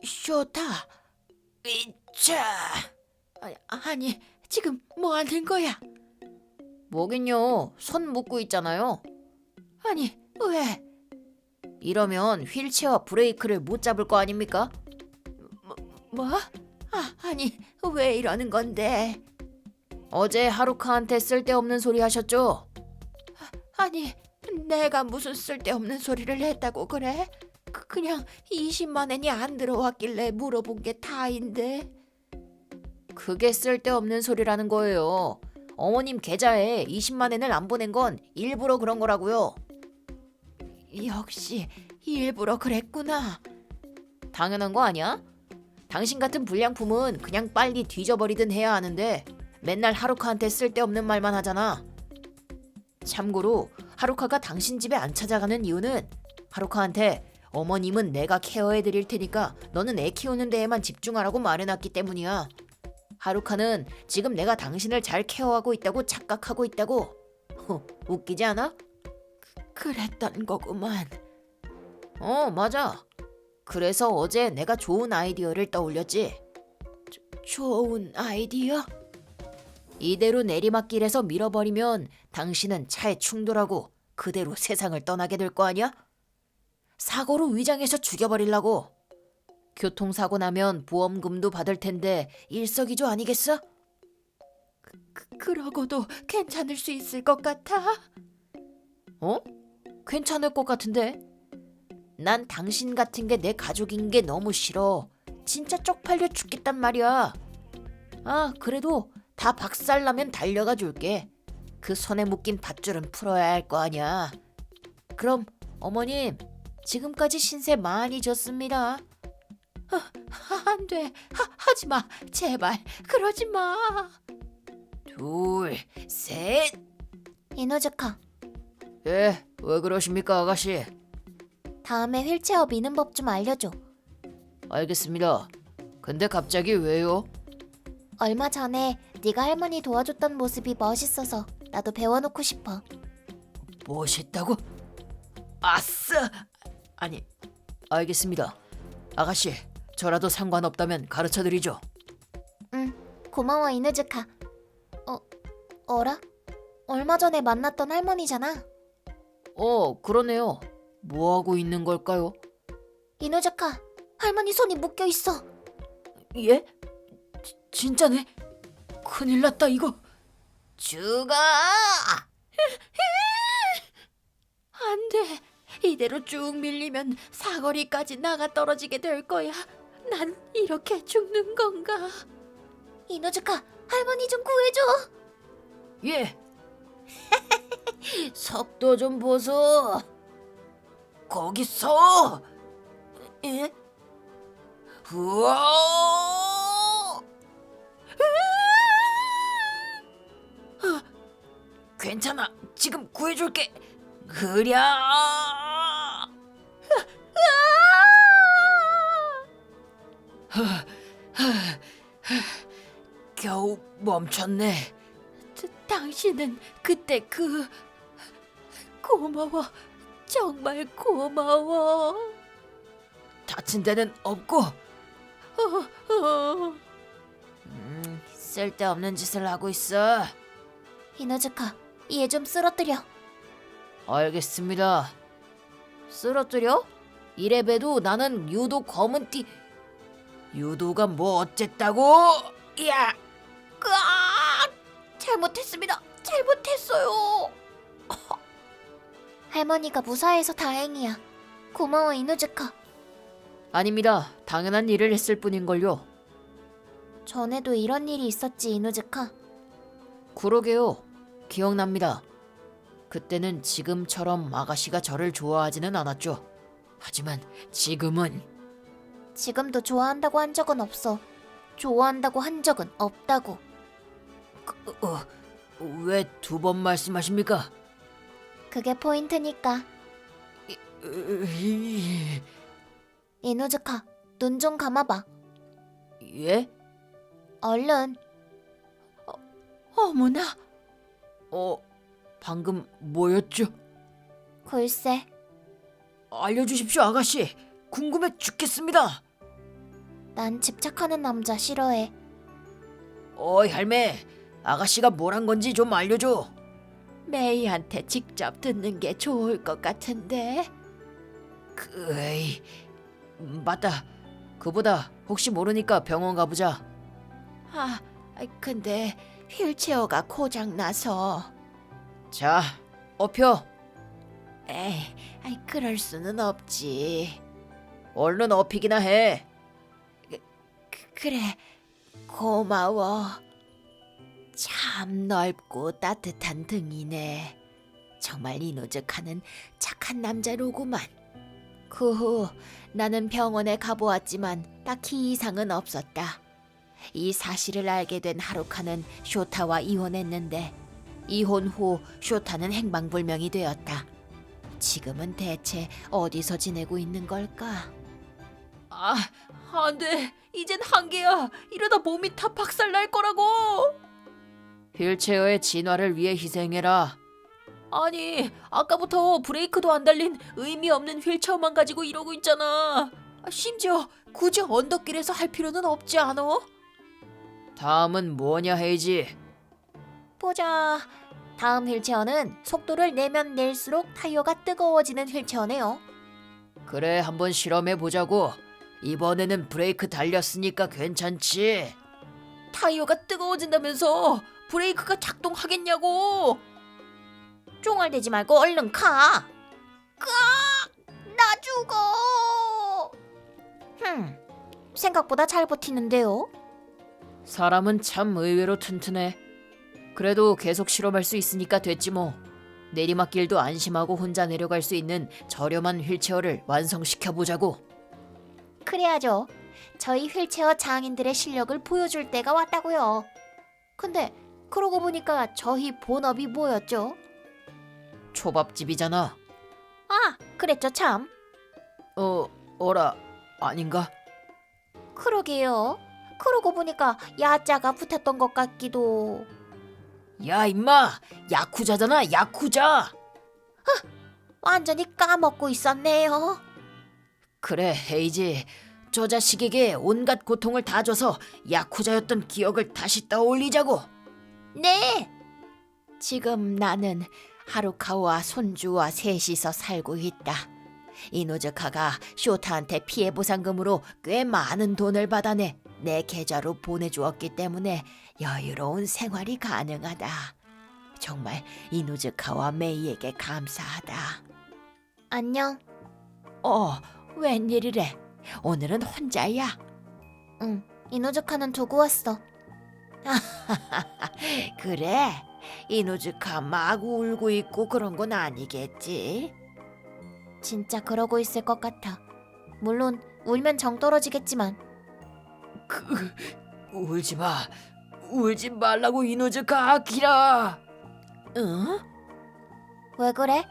쇼타. 이차. 아니, 지금 뭐 하는 거야? 뭐긴요. 손 묶고 있잖아요. 아니, 왜? 이러면 휠체어 브레이크를 못 잡을 거 아닙니까? 뭐? 아니, 왜 이러는 건데? 어제 하루카한테 쓸데없는 소리 하셨죠? 아니, 내가 무슨 쓸데없는 소리를 했다고 그래? 그냥 20만 엔이 안 들어왔길래 물어본 게 다인데. 그게 쓸데없는 소리라는 거예요. 어머님 계좌에 20만 엔을 안 보낸 건 일부러 그런 거라고요. 역시 일부러 그랬구나. 당연한 거 아니야? 당신 같은 불량품은 그냥 빨리 뒤져버리든 해야 하는데 맨날 하루카한테 쓸데없는 말만 하잖아. 참고로 하루카가 당신 집에 안 찾아가는 이유는 하루카한테 어머님은 내가 케어해 드릴 테니까 너는 애 키우는 데에만 집중하라고 말해놨기 때문이야. 하루카는 지금 내가 당신을 잘 케어하고 있다고 착각하고 있다고. 웃기지 않아? 그랬던 거구만. 맞아. 그래서 어제 내가 좋은 아이디어를 떠올렸지. 좋은 아이디어? 이대로 내리막길에서 밀어버리면 당신은 차에 충돌하고 그대로 세상을 떠나게 될 거 아니야? 사고로 위장해서 죽여버리려고. 교통사고 나면 보험금도 받을 텐데 일석이조 아니겠어? 그러고도 괜찮을 수 있을 것 같아. 어? 괜찮을 것 같은데? 난 당신 같은 게 내 가족인 게 너무 싫어. 진짜 쪽팔려 죽겠단 말이야. 아, 그래도 다 박살나면 달려가 줄게. 그 손에 묶인 밧줄은 풀어야 할 거 아니야. 그럼 어머님, 지금까지 신세 많이 졌습니다. 안 돼. 하지 마. 제발. 그러지 마. 둘, 셋. 이노즈카, 예, 왜 그러십니까, 아가씨? 다음에 휠체어 미는 법 좀 알려줘. 알겠습니다. 근데 갑자기 왜요? 얼마 전에 네가 할머니 도와줬던 모습이 멋있어서 나도 배워놓고 싶어. 멋있다고? 아싸! 아니, 알겠습니다. 아가씨, 저라도 상관없다면 가르쳐드리죠. 응, 고마워 이누즈카. 어라? 얼마 전에 만났던 할머니잖아. 그러네요. 뭐 하고 있는 걸까요? 이누즈카, 할머니 손이 묶여 있어. 예? 진짜네? 큰일 났다 이거. 죽어! 안 돼. 이대로 쭉 밀리면 사거리까지 나가 떨어지게 될 거야. 난 이렇게 죽는 건가? 이누즈카, 할머니 좀 구해줘. 예. 속도 좀 보소. 거기서. 예? 우와! 괜찮아. 지금 구해줄게. 그랴. 겨우 멈췄네. 당신은 그때 고마워. 정말 고마워. 다친 데는 없고. 쓸데없는 짓을 하고 있어. 이누즈카, 얘 좀 쓰러뜨려. 알겠습니다. 쓰러뜨려? 이래봬도 나는 유도 검은 띠. 유도가 뭐 어쨌다고? 야! 잘못했습니다. 잘못했어요. 할머니가 무사해서 다행이야. 고마워 이누즈카. 아닙니다. 당연한 일을 했을 뿐인걸요. 전에도 이런 일이 있었지 이누즈카. 그러게요. 기억납니다. 그때는 지금처럼 아가씨가 저를 좋아하지는 않았죠. 하지만 지금은. 지금도 좋아한다고 한 적은 없어. 좋아한다고 한 적은 없다고. 왜 두 번 말씀하십니까? 그게 포인트니까. 이누즈카, 눈 좀 감아봐. 예? 얼른. 어머나. 방금 뭐였죠? 글쎄. 알려주십시오, 아가씨. 궁금해 죽겠습니다. 난 집착하는 남자 싫어해. 할매. 아가씨가 뭘 한 건지 좀 알려줘. 메이한테 직접 듣는 게 좋을 것 같은데. 에이, 맞다. 그보다 혹시 모르니까 병원 가보자. 근데 휠체어가 고장 나서. 자, 업혀. 에이, 그럴 수는 없지. 얼른 업히기나 해. 그래, 고마워. 참 넓고 따뜻한 등이네. 정말 이노즈카는 착한 남자로구만. 그 후 나는 병원에 가보았지만 딱히 이상은 없었다. 이 사실을 알게 된 하루카는 쇼타와 이혼했는데 이혼 후 쇼타는 행방불명이 되었다. 지금은 대체 어디서 지내고 있는 걸까? 안 돼. 이젠 한계야. 이러다 몸이 다 박살날 거라고. 휠체어의 진화를 위해 희생해라. 아니, 아까부터 브레이크도 안 달린 의미 없는 휠체어만 가지고 이러고 있잖아. 심지어 굳이 언덕길에서 할 필요는 없지 않아? 다음은 뭐냐, 헤이지? 보자. 다음 휠체어는 속도를 내면 낼수록 타이어가 뜨거워지는 휠체어네요. 그래, 한번 실험해 보자고. 이번에는 브레이크 달렸으니까 괜찮지. 타이어가 뜨거워진다면서 브레이크가 작동하겠냐고. 쫑알대지 말고 얼른 가. 나 죽어. 생각보다 잘 버티는데요. 사람은 참 의외로 튼튼해. 그래도 계속 실험할 수 있으니까 됐지 뭐. 내리막길도 안심하고 혼자 내려갈 수 있는 저렴한 휠체어를 완성시켜 보자고. 그래야죠. 저희 휠체어 장인들의 실력을 보여줄 때가 왔다고요. 근데 그러고 보니까 저희 본업이 뭐였죠? 초밥집이잖아. 아, 그랬죠 참. 어라, 아닌가? 그러게요. 그러고 보니까 야자가 붙었던 것 같기도. 야, 임마! 야쿠자잖아, 야쿠자! 완전히 까먹고 있었네요. 그래, 헤이지. 저 자식에게 온갖 고통을 다 줘서 야쿠자였던 기억을 다시 떠올리자고. 네. 지금 나는 하루카와 손주와 셋이서 살고 있다. 이노즈카가 쇼타한테 피해 보상금으로 꽤 많은 돈을 받아내 내 계좌로 보내주었기 때문에 여유로운 생활이 가능하다. 정말 이노즈카와 메이에게 감사하다. 안녕. 웬일이래? 오늘은 혼자야? 응, 이노즈카는 두고 왔어. 그래? 이노즈카 막 울고 있고 그런 건 아니겠지? 진짜 그러고 있을 것 같아. 물론 울면 정 떨어지겠지만. 울지 마. 울지 말라고 이노즈카 아키라. 응? 왜 그래?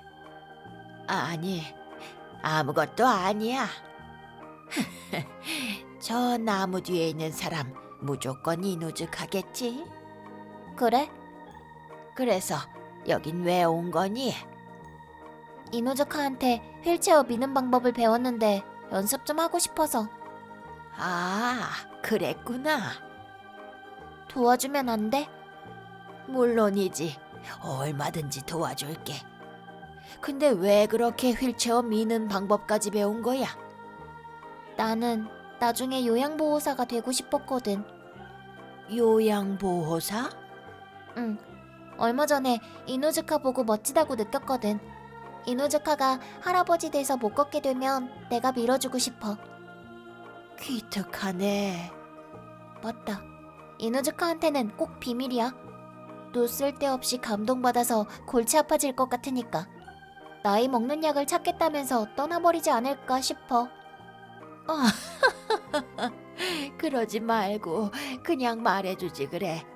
아니, 아무것도 아니야. 저 나무 뒤에 있는 사람 무조건 이노즈카겠지? 그래? 그래서 여긴 왜 온 거니? 이노즈카한테 휠체어 미는 방법을 배웠는데 연습 좀 하고 싶어서. 아, 그랬구나. 도와주면 안 돼? 물론이지. 얼마든지 도와줄게. 근데 왜 그렇게 휠체어 미는 방법까지 배운 거야? 나는 나중에 요양보호사가 되고 싶었거든. 요양보호사? 응. 얼마 전에 이노즈카 보고 멋지다고 느꼈거든. 이노즈카가 할아버지 돼서 못 걷게 되면 내가 밀어주고 싶어. 기특하네. 맞다. 이노즈카한테는 꼭 비밀이야. 또 쓸데없이 감동받아서 골치 아파질 것 같으니까. 나이 먹는 약을 찾겠다면서 떠나버리지 않을까 싶어. 그러지 말고 그냥 말해주지 그래.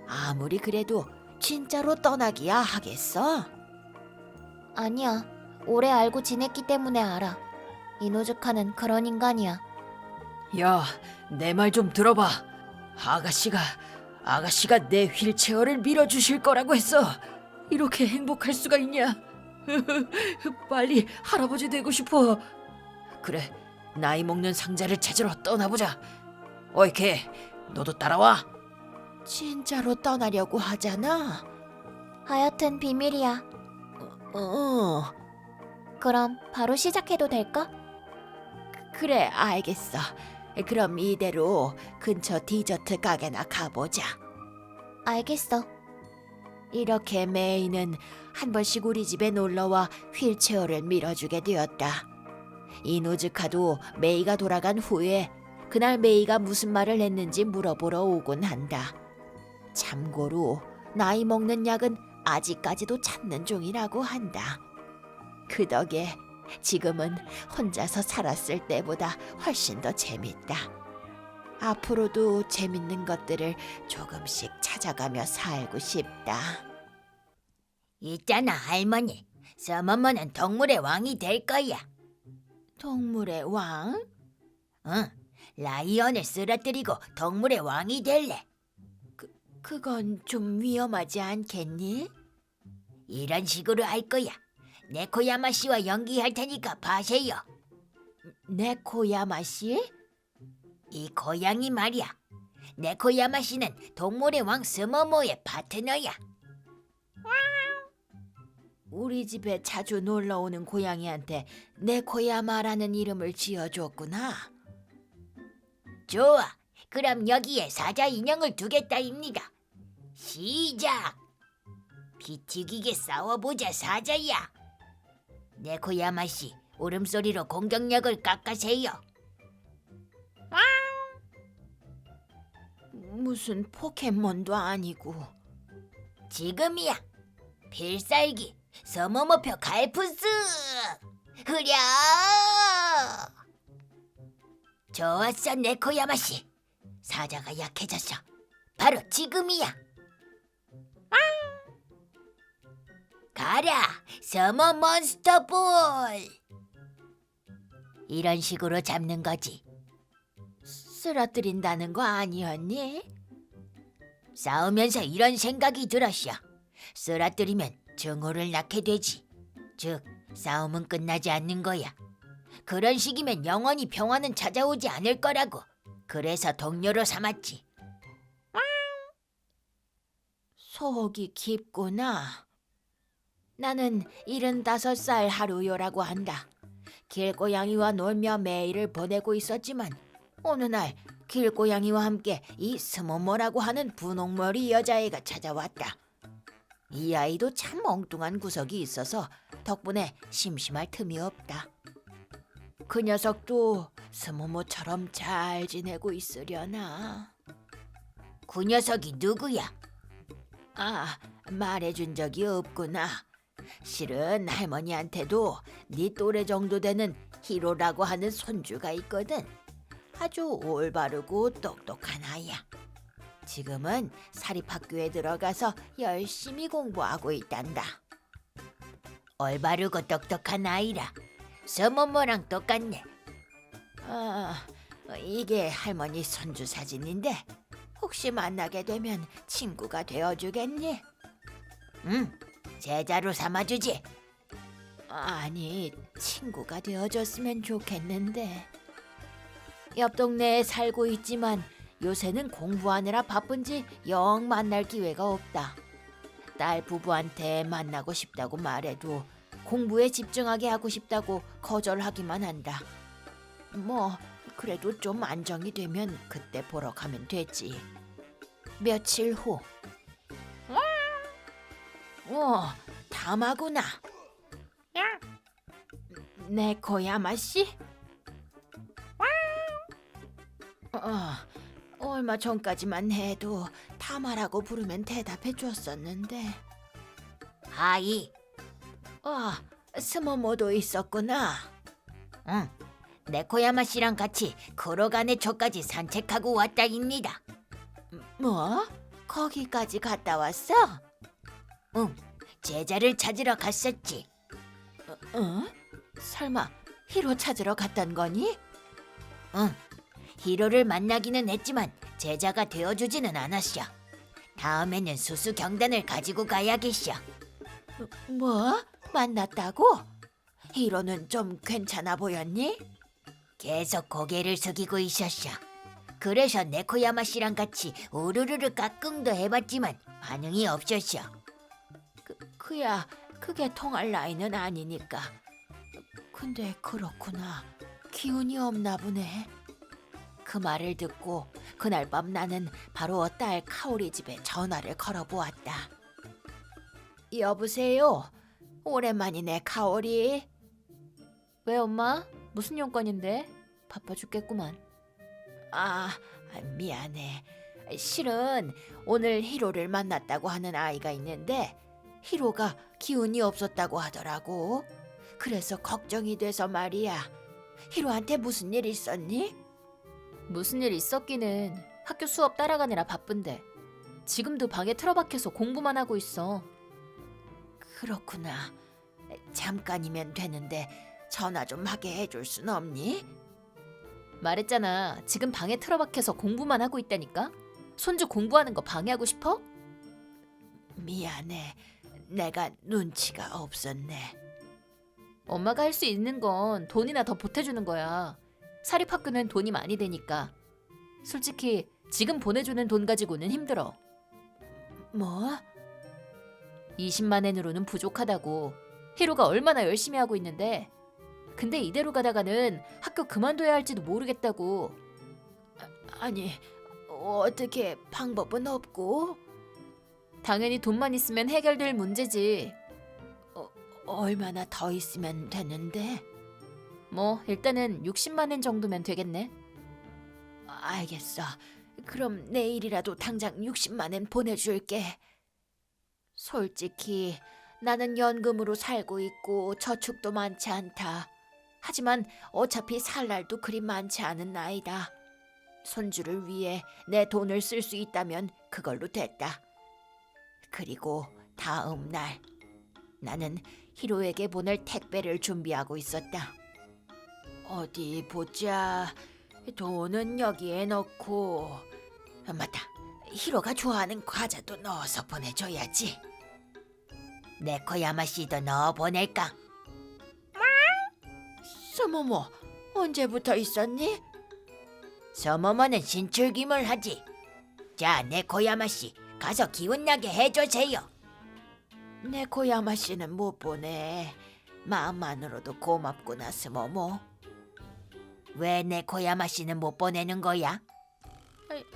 아무리 그래도 진짜로 떠나기야 하겠어? 아니야. 오래 알고 지냈기 때문에 알아. 이노즈카는 그런 인간이야. 야, 내 말 좀 들어봐. 아가씨가 내 휠체어를 밀어주실 거라고 했어. 이렇게 행복할 수가 있냐? 빨리 할아버지 되고 싶어. 그래, 나이 먹는 상자를 찾으러 떠나보자. 어이 걔, 너도 따라와. 진짜로 떠나려고 하잖아. 하여튼 비밀이야. 그럼 바로 시작해도 될까? 그래, 알겠어. 그럼 이대로 근처 디저트 가게나 가보자. 알겠어. 이렇게 메이는 한 번씩 우리 집에 놀러와 휠체어를 밀어주게 되었다. 이노즈카도 메이가 돌아간 후에 그날 메이가 무슨 말을 했는지 물어보러 오곤 한다. 참고로 나이 먹는 약은 아직까지도 찾는 중이라고 한다. 그 덕에 지금은 혼자서 살았을 때보다 훨씬 더 재밌다. 앞으로도 재밌는 것들을 조금씩 찾아가며 살고 싶다. 있잖아 할머니, 서머머는 동물의 왕이 될 거야. 동물의 왕? 응, 라이언을 쓰러뜨리고 동물의 왕이 될래. 그건 좀 위험하지 않겠니? 이런 식으로 할 거야. 네코야마 씨와 연기할 테니까 봐세요. 네코야마 씨? 이 고양이 말이야. 네코야마 씨는 동물의 왕 스모모의 파트너야. 우리 집에 자주 놀러 오는 고양이한테 네코야마라는 이름을 지어줬구나. 좋아. 그럼 여기에 사자 인형을 두겠다입니다. 시작. 피 튀기게 싸워보자 사자야. 네코야마 씨, 울음소리로 공격력을 깎아세요. 무슨 포켓몬도 아니고. 지금이야. 필살기 서머머표 갈푸스. 흐랴. 좋았어 네코야마 씨. 사자가 약해졌어. 바로 지금이야. 가라 서머 몬스터볼. 이런 식으로 잡는 거지. 쓰러뜨린다는 거 아니었니? 싸우면서 이런 생각이 들었어. 쓰러뜨리면 증오를 낳게 되지. 즉 싸움은 끝나지 않는 거야. 그런 식이면 영원히 평화는 찾아오지 않을 거라고. 그래서 동료로 삼았지. 속이 깊구나. 나는 75살 하루요라고 한다. 길고양이와 놀며 매일을 보내고 있었지만 어느 날 길고양이와 함께 이 스모모라고 하는 분홍머리 여자애가 찾아왔다. 이 아이도 참 엉뚱한 구석이 있어서 덕분에 심심할 틈이 없다. 그 녀석도 스모모처럼 잘 지내고 있으려나? 그 녀석이 누구야? 아, 말해준 적이 없구나. 실은 할머니한테도 네 또래 정도 되는 히로라고 하는 손주가 있거든. 아주 올바르고 똑똑한 아이야. 지금은 사립학교에 들어가서 열심히 공부하고 있단다. 올바르고 똑똑한 아이라 서모모랑 똑같네. 아, 이게 할머니 손주 사진인데 혹시 만나게 되면 친구가 되어주겠니? 응, 제자로 삼아주지. 아니, 친구가 되어줬으면 좋겠는데. 옆 동네에 살고 있지만 요새는 공부하느라 바쁜지 영 만날 기회가 없다. 딸 부부한테 만나고 싶다고 말해도 공부에 집중하게 하고 싶다고 거절하기만 한다. 뭐 그래도 좀 안정이 되면 그때 보러 가면 되지. 며칠 후. 담하구나. 네코야마 씨? 얼마 전까지만 해도 타마라고 부르면 대답해 줬었는데. 하이. 스모모도 있었구나. 응. 네코야마 씨랑 같이 쿠로가네 초까지 산책하고 왔다입니다. 뭐? 거기까지 갔다 왔어? 응. 제자를 찾으러 갔었지. 설마 히로 찾으러 갔던 거니? 응. 히로를 만나기는 했지만 제자가 되어주지는 않았어. 다음에는 수수 경단을 가지고 가야겠어. 뭐? 만났다고? 히로는 좀 괜찮아 보였니? 계속 고개를 숙이고 있었어. 그래서 네코야마 씨랑 같이 우르르르 까꿍도 해봤지만 반응이 없었어. 그야 그게 통할 나이는 아니니까. 근데 그렇구나. 기운이 없나 보네. 그 말을 듣고 그날 밤 나는 바로 딸 카오리 집에 전화를 걸어보았다. 여보세요? 오랜만이네 카오리. 왜 엄마? 무슨 용건인데? 바빠 죽겠구만. 미안해. 실은 오늘 히로를 만났다고 하는 아이가 있는데 히로가 기운이 없었다고 하더라고. 그래서 걱정이 돼서 말이야. 히로한테 무슨 일 있었니? 무슨 일 있었기는 학교 수업 따라가느라 바쁜데 지금도 방에 틀어박혀서 공부만 하고 있어. 그렇구나. 잠깐이면 되는데 전화 좀 하게 해줄 순 없니? 말했잖아. 지금 방에 틀어박혀서 공부만 하고 있다니까. 손주 공부하는 거 방해하고 싶어? 미안해. 내가 눈치가 없었네. 엄마가 할 수 있는 건 돈이나 더 보태주는 거야. 사립학교는 돈이 많이 되니까. 솔직히 지금 보내주는 돈 가지고는 힘들어. 뭐? 20만 엔으로는 부족하다고. 히로가 얼마나 열심히 하고 있는데. 근데 이대로 가다가는 학교 그만둬야 할지도 모르겠다고. 아니, 어떻게 방법은 없고? 당연히 돈만 있으면 해결될 문제지. 얼마나 더 있으면 되는데? 뭐 일단은 60만 엔 정도면 되겠네. 알겠어. 그럼 내일이라도 당장 60만 엔 보내줄게. 솔직히 나는 연금으로 살고 있고 저축도 많지 않다. 하지만 어차피 살 날도 그리 많지 않은 나이다. 손주를 위해 내 돈을 쓸 수 있다면 그걸로 됐다. 그리고 다음 날 나는 히로에게 보낼 택배를 준비하고 있었다. 어디 보자. 돈은 여기에 넣고, 맞다. 히로가 좋아하는 과자도 넣어서 보내줘야지. 네코야마 씨도 넣어 보낼까? 서모모, 언제부터 있었니? 서모모는 신출귀물 하지. 자, 네코야마 씨, 가서 기운나게 해주세요. 네코야마 씨는 못 보내. 마음만으로도 고맙구나, 스모모. 왜 네코야마 씨는 못 보내는 거야?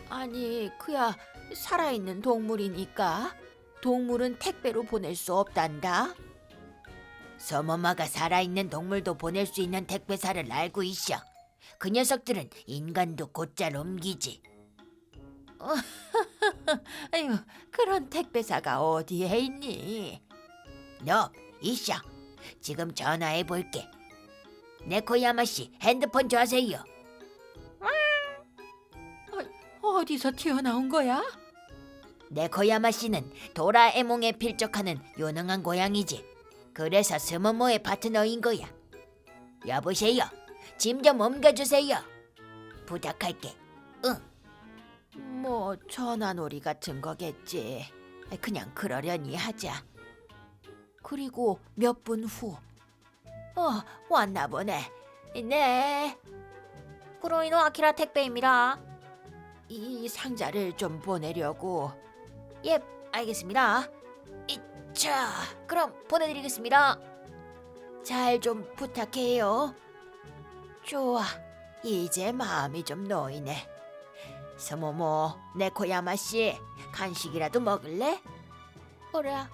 아니, 그야 살아있는 동물이니까. 동물은 택배로 보낼 수 없단다. 서머마가 살아있는 동물도 보낼 수 있는 택배사를 알고 있어. 그 녀석들은 인간도 곧잘 옮기지. 아유, 그런 택배사가 어디에 있니? 너 있어. 지금 전화해 볼게. 네코야마 씨, 핸드폰 줘세요. 어디서 튀어나온 거야? 네코야마 씨는 도라에몽에 필적하는 유능한 고양이지. 그래서 스모모의 파트너인 거야. 여보세요. 짐 좀 옮겨주세요. 부탁할게. 응. 뭐 전화놀이 같은 거겠지. 그냥 그러려니 하자. 그리고 몇 분 후. 왔나 보네. 네. 쿠로이노 아키라 택배입니다. 이 상자를 좀 보내려고. 예, 알겠습니다. 자, 그럼 보내드리겠습니다. 잘 좀 부탁해요. 좋아. 이제 마음이 좀 놓이네. 스모모, 네코야마 씨, 간식이라도 먹을래? 어라,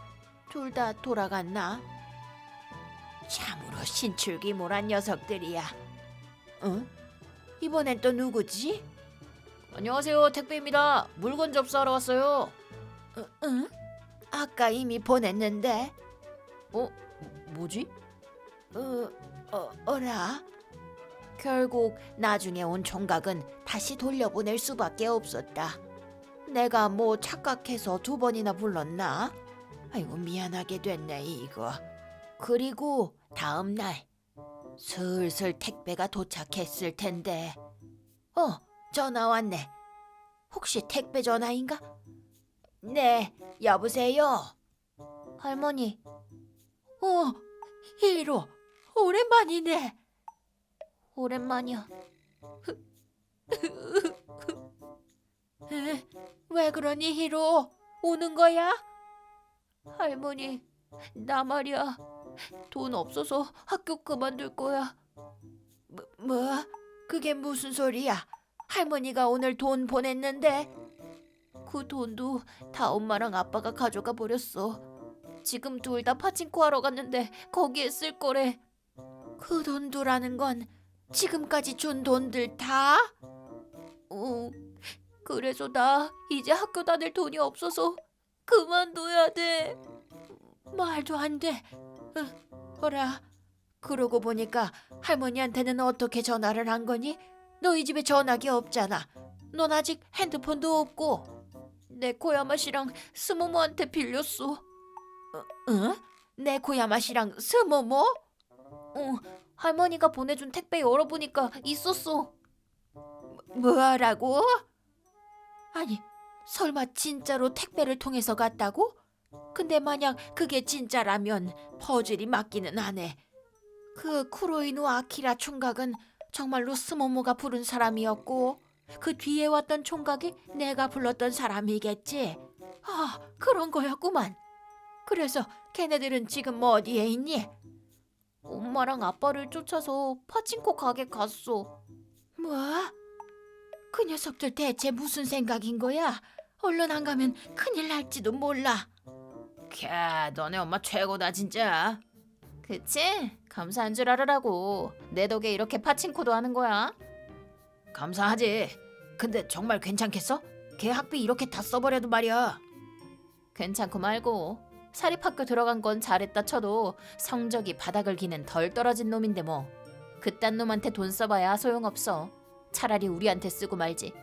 둘 다 돌아갔나? 참으로 신출귀몰한 녀석들이야. 응? 이번엔 또 누구지? 안녕하세요, 택배입니다. 물건 접수하러 왔어요. 응? 아까 이미 보냈는데. 뭐지? 어라? 결국 나중에 온 총각은 다시 돌려보낼 수밖에 없었다. 내가 뭐 착각해서 2번이나 불렀나? 아이고 미안하게 됐네 이거. 그리고 다음 날 슬슬 택배가 도착했을 텐데. 전화 왔네. 혹시 택배 전화인가? 네, 여보세요? 할머니, 히로, 오랜만이네. 오랜만이야. 왜 그러니 히로? 우는 거야? 할머니, 나 말이야. 돈 없어서 학교 그만둘 거야. 뭐? 그게 무슨 소리야? 할머니가 오늘 돈 보냈는데. 그 돈도 다 엄마랑 아빠가 가져가 버렸어. 지금 둘 다 파친코 하러 갔는데 거기에 쓸 거래. 그 돈도라는 건 지금까지 준 돈들 다? 그래서 나 이제 학교 다닐 돈이 없어서 그만둬야 돼. 말도 안 돼. 어라, 그러고 보니까 할머니한테는 어떻게 전화를 한 거니? 너희 집에 전화기 없잖아. 넌 아직 핸드폰도 없고. 네코야마 씨랑 스모모한테 빌렸어. 응? 네코야마 씨랑 스모모? 할머니가 보내준 택배 열어보니까 있었어. 뭐라고? 아니, 설마 진짜로 택배를 통해서 갔다고? 근데 만약 그게 진짜라면 퍼즐이 맞기는 하네. 그 쿠로이노 아키라 총각은 정말로 스모모가 부른 사람이었고 그 뒤에 왔던 총각이 내가 불렀던 사람이겠지. 아, 그런 거였구만. 그래서 걔네들은 지금 뭐 어디에 있니? 엄마랑 아빠를 쫓아서 파친코 가게 갔어. 뭐? 그 녀석들 대체 무슨 생각인 거야? 얼른 안 가면 큰일 날지도 몰라. 캬, 너네 엄마 최고다 진짜. 그치? 감사한 줄 알으라고. 내 덕에 이렇게 파친코도 하는 거야. 감사하지. 근데 정말 괜찮겠어? 걔 학비 이렇게 다 써버려도 말이야. 괜찮고 말고. 사립학교 들어간 건 잘했다 쳐도 성적이 바닥을 기는 덜 떨어진 놈인데 뭐. 그딴 놈한테 돈 써봐야 소용없어. 차라리 우리한테 쓰고 말지.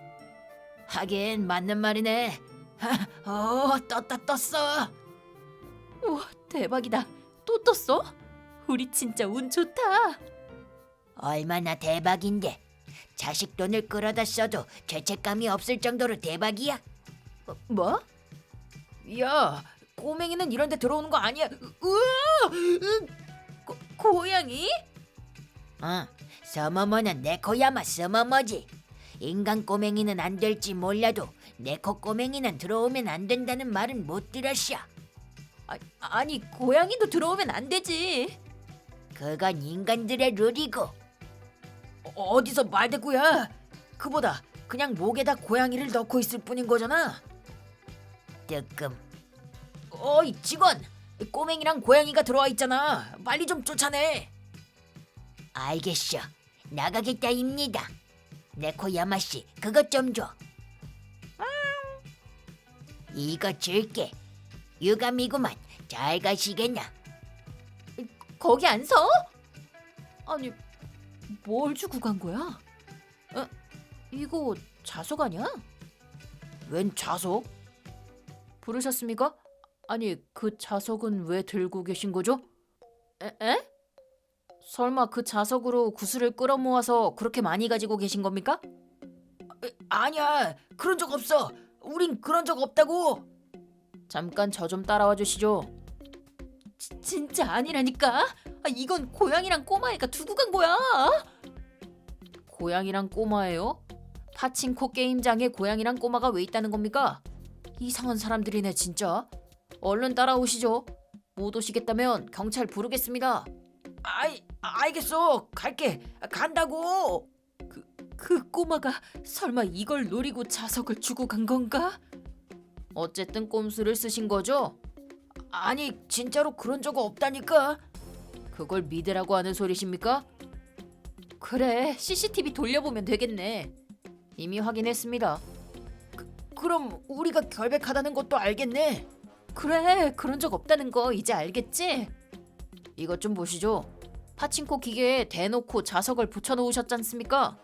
하긴 맞는 말이네. 떴어. 우와, 대박이다. 또 떴어? 우리 진짜 운 좋다. 얼마나 대박인데. 자식 돈을 끌어다 써도 죄책감이 없을 정도로 대박이야. 뭐? 야, 꼬맹이는 이런 데 들어오는 거 아니야. 으아! 고양이? 서머머는 네코야마 서머머지. 인간 꼬맹이는 안 될지 몰라도 네코 꼬맹이는 들어오면 안 된다는 말은 못 들었어. 아니, 고양이도 들어오면 안 되지. 그건 인간들의 룰이고. 어디서 말대꾸야. 그보다 그냥 목에다 고양이를 넣고 있을 뿐인 거잖아. 뜨끔. 어이 직원, 꼬맹이랑 고양이가 들어와 있잖아. 빨리 좀 쫓아내. 알겠어. 나가겠다입니다. 네코야마 씨, 그것 좀 줘. 이거 줄게. 유감이구만. 잘 가시겠나? 거기 안 서? 아니, 뭘 주고 간 거야? 이거 자석 아니야? 웬 자석? 부르셨습니까? 아니, 그 자석은 왜 들고 계신 거죠? 에? 설마 그 자석으로 구슬을 끌어모아서 그렇게 많이 가지고 계신 겁니까? 아니야, 그런 적 없어. 우린 그런 적 없다고. 잠깐 저 좀 따라와 주시죠. 진짜 아니라니까. 이건 고양이랑 꼬마애가 두고 간 거야. 고양이랑 꼬마예요? 파친코 게임장에 고양이랑 꼬마가 왜 있다는 겁니까? 이상한 사람들이네 진짜. 얼른 따라오시죠. 못 오시겠다면 경찰 부르겠습니다. 알겠어. 갈게. 간다고. 그 꼬마가 설마 이걸 노리고 자석을 주고 간 건가? 어쨌든 꼼수를 쓰신 거죠? 아니, 진짜로 그런 적 없다니까. 그걸 믿으라고 하는 소리십니까? 그래, CCTV 돌려보면 되겠네. 이미 확인했습니다. 그럼 우리가 결백하다는 것도 알겠네. 그래, 그런 적 없다는 거 이제 알겠지? 이것 좀 보시죠. 파친코 기계에 대놓고 자석을 붙여놓으셨지 않습니까?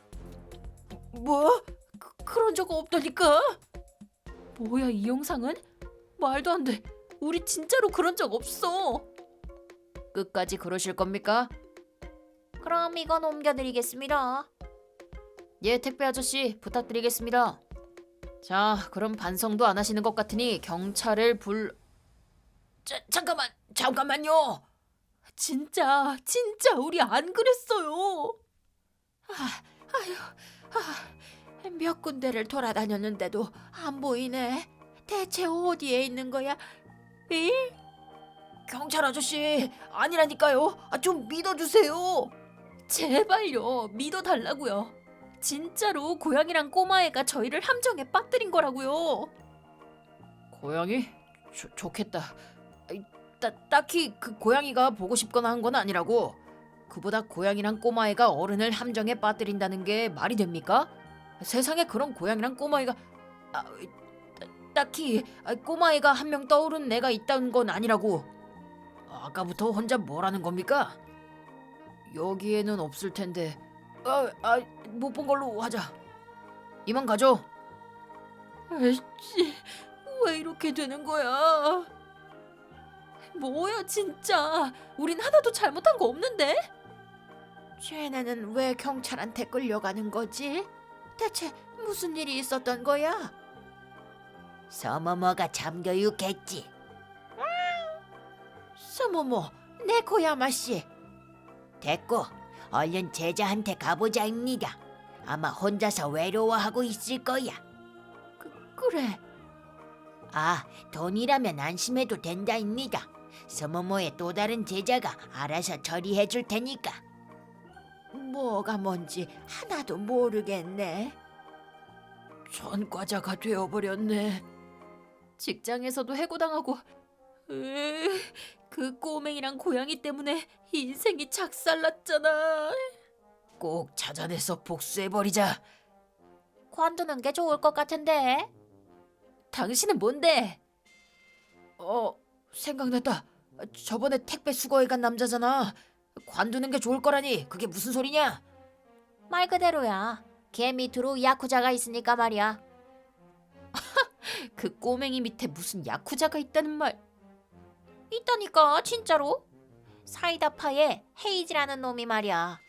뭐? 그런 적 없다니까? 뭐야 이 영상은? 말도 안 돼. 우리 진짜로 그런 적 없어. 끝까지 그러실 겁니까? 그럼 이건 옮겨드리겠습니다. 예, 택배 아저씨 부탁드리겠습니다. 자, 그럼 반성도 안 하시는 것 같으니 경찰을 잠깐만요. 진짜 우리 안 그랬어요. 몇 군데를 돌아다녔는데도 안 보이네. 대체 어디에 있는 거야? 이? 경찰 아저씨, 아니라니까요. 좀 믿어주세요. 제발요, 믿어달라고요. 진짜로 고양이랑 꼬마애가 저희를 함정에 빠뜨린 거라고요. 고양이? 좋겠다. 딱히 그 고양이가 보고 싶거나 한 건 아니라고. 그보다 고양이랑 꼬마애가 어른을 함정에 빠뜨린다는 게 말이 됩니까? 세상에 그런 고양이랑 꼬마애가 딱히 꼬마애가 한 명 떠오른 애가 있다는 건 아니라고. 아까부터 혼자 뭐라는 겁니까? 여기에는 없을 텐데. 못 본 걸로 하자. 이만 가죠. 아이씨, 왜 이렇게 되는 거야? 뭐야 진짜. 우린 하나도 잘못한 거 없는데? 쟤네는 왜 경찰한테 끌려가는 거지? 대체 무슨 일이 있었던 거야? 서머머가 잠교육했지. 서머머, 네코야마 씨. 됐고, 얼른 제자한테 가보자입니다. 아마 혼자서 외로워하고 있을 거야. 그래. 아, 돈이라면 안심해도 된다입니다. 스모모의 또 다른 제자가 알아서 처리해 줄 테니까. 뭐가 뭔지 하나도 모르겠네. 전과자가 되어버렸네. 직장에서도 해고당하고 그 꼬맹이랑 고양이 때문에 인생이 작살났잖아. 꼭 찾아내서 복수해버리자. 관두는 게 좋을 것 같은데. 당신은 뭔데? 생각났다. 저번에 택배 수거해 간 남자잖아. 관두는 게 좋을 거라니. 그게 무슨 소리냐? 말 그대로야. 걔 밑으로 야쿠자가 있으니까 말이야. 그 꼬맹이 밑에 무슨 야쿠자가 있다는 말. 있다니까 진짜로. 사이다파의 헤이지라는 놈이 말이야.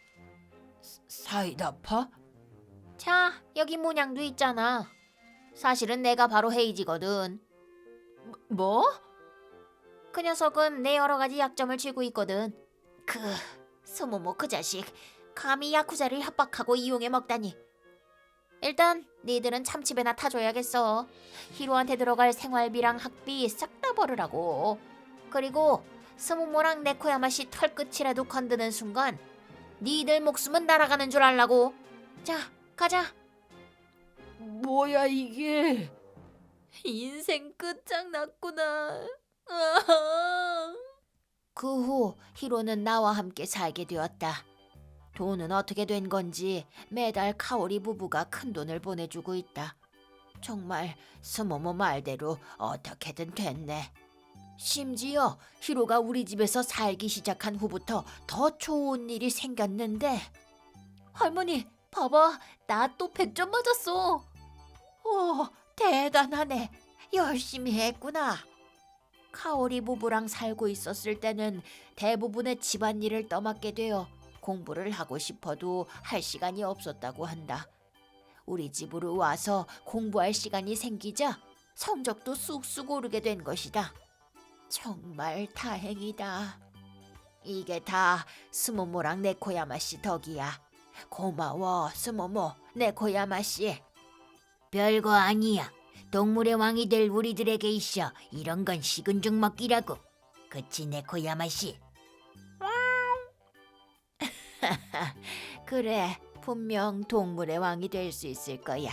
사이다파? 자, 여기 문양도 있잖아. 사실은 내가 바로 헤이지거든. 뭐? 그 녀석은 내 여러 가지 약점을 쥐고 있거든. 스모모 그 자식 감히 야쿠자를 협박하고 이용해 먹다니. 일단 니들은 참치배나 타줘야겠어. 히로한테 들어갈 생활비랑 학비 싹 다 벌으라고. 그리고 스모모랑 네코야마씨 털끝이라도 건드는 순간 니들 목숨은 날아가는 줄 알라고. 자, 가자. 뭐야 이게? 인생 끝장났구나. 그 후 히로는 나와 함께 살게 되었다. 돈은 어떻게 된 건지 매달 카오리 부부가 큰 돈을 보내주고 있다. 정말 스모모 말대로 어떻게든 됐네. 심지어 히로가 우리 집에서 살기 시작한 후부터 더 좋은 일이 생겼는데. 할머니, 봐봐. 나 또 100점 맞았어. 대단하네. 열심히 했구나. 카오리 부부랑 살고 있었을 때는 대부분의 집안일을 떠맡게 되어 공부를 하고 싶어도 할 시간이 없었다고 한다. 우리 집으로 와서 공부할 시간이 생기자 성적도 쑥쑥 오르게 된 것이다. 정말 다행이다. 이게 다 스모모랑 네코야마 씨 덕이야. 고마워, 스모모, 네코야마 씨. 별거 아니야. 동물의 왕이 될 우리들에게 있어 이런 건 식은 죽 먹기라고. 그치 네코야마 씨? 그래, 분명 동물의 왕이 될 수 있을 거야.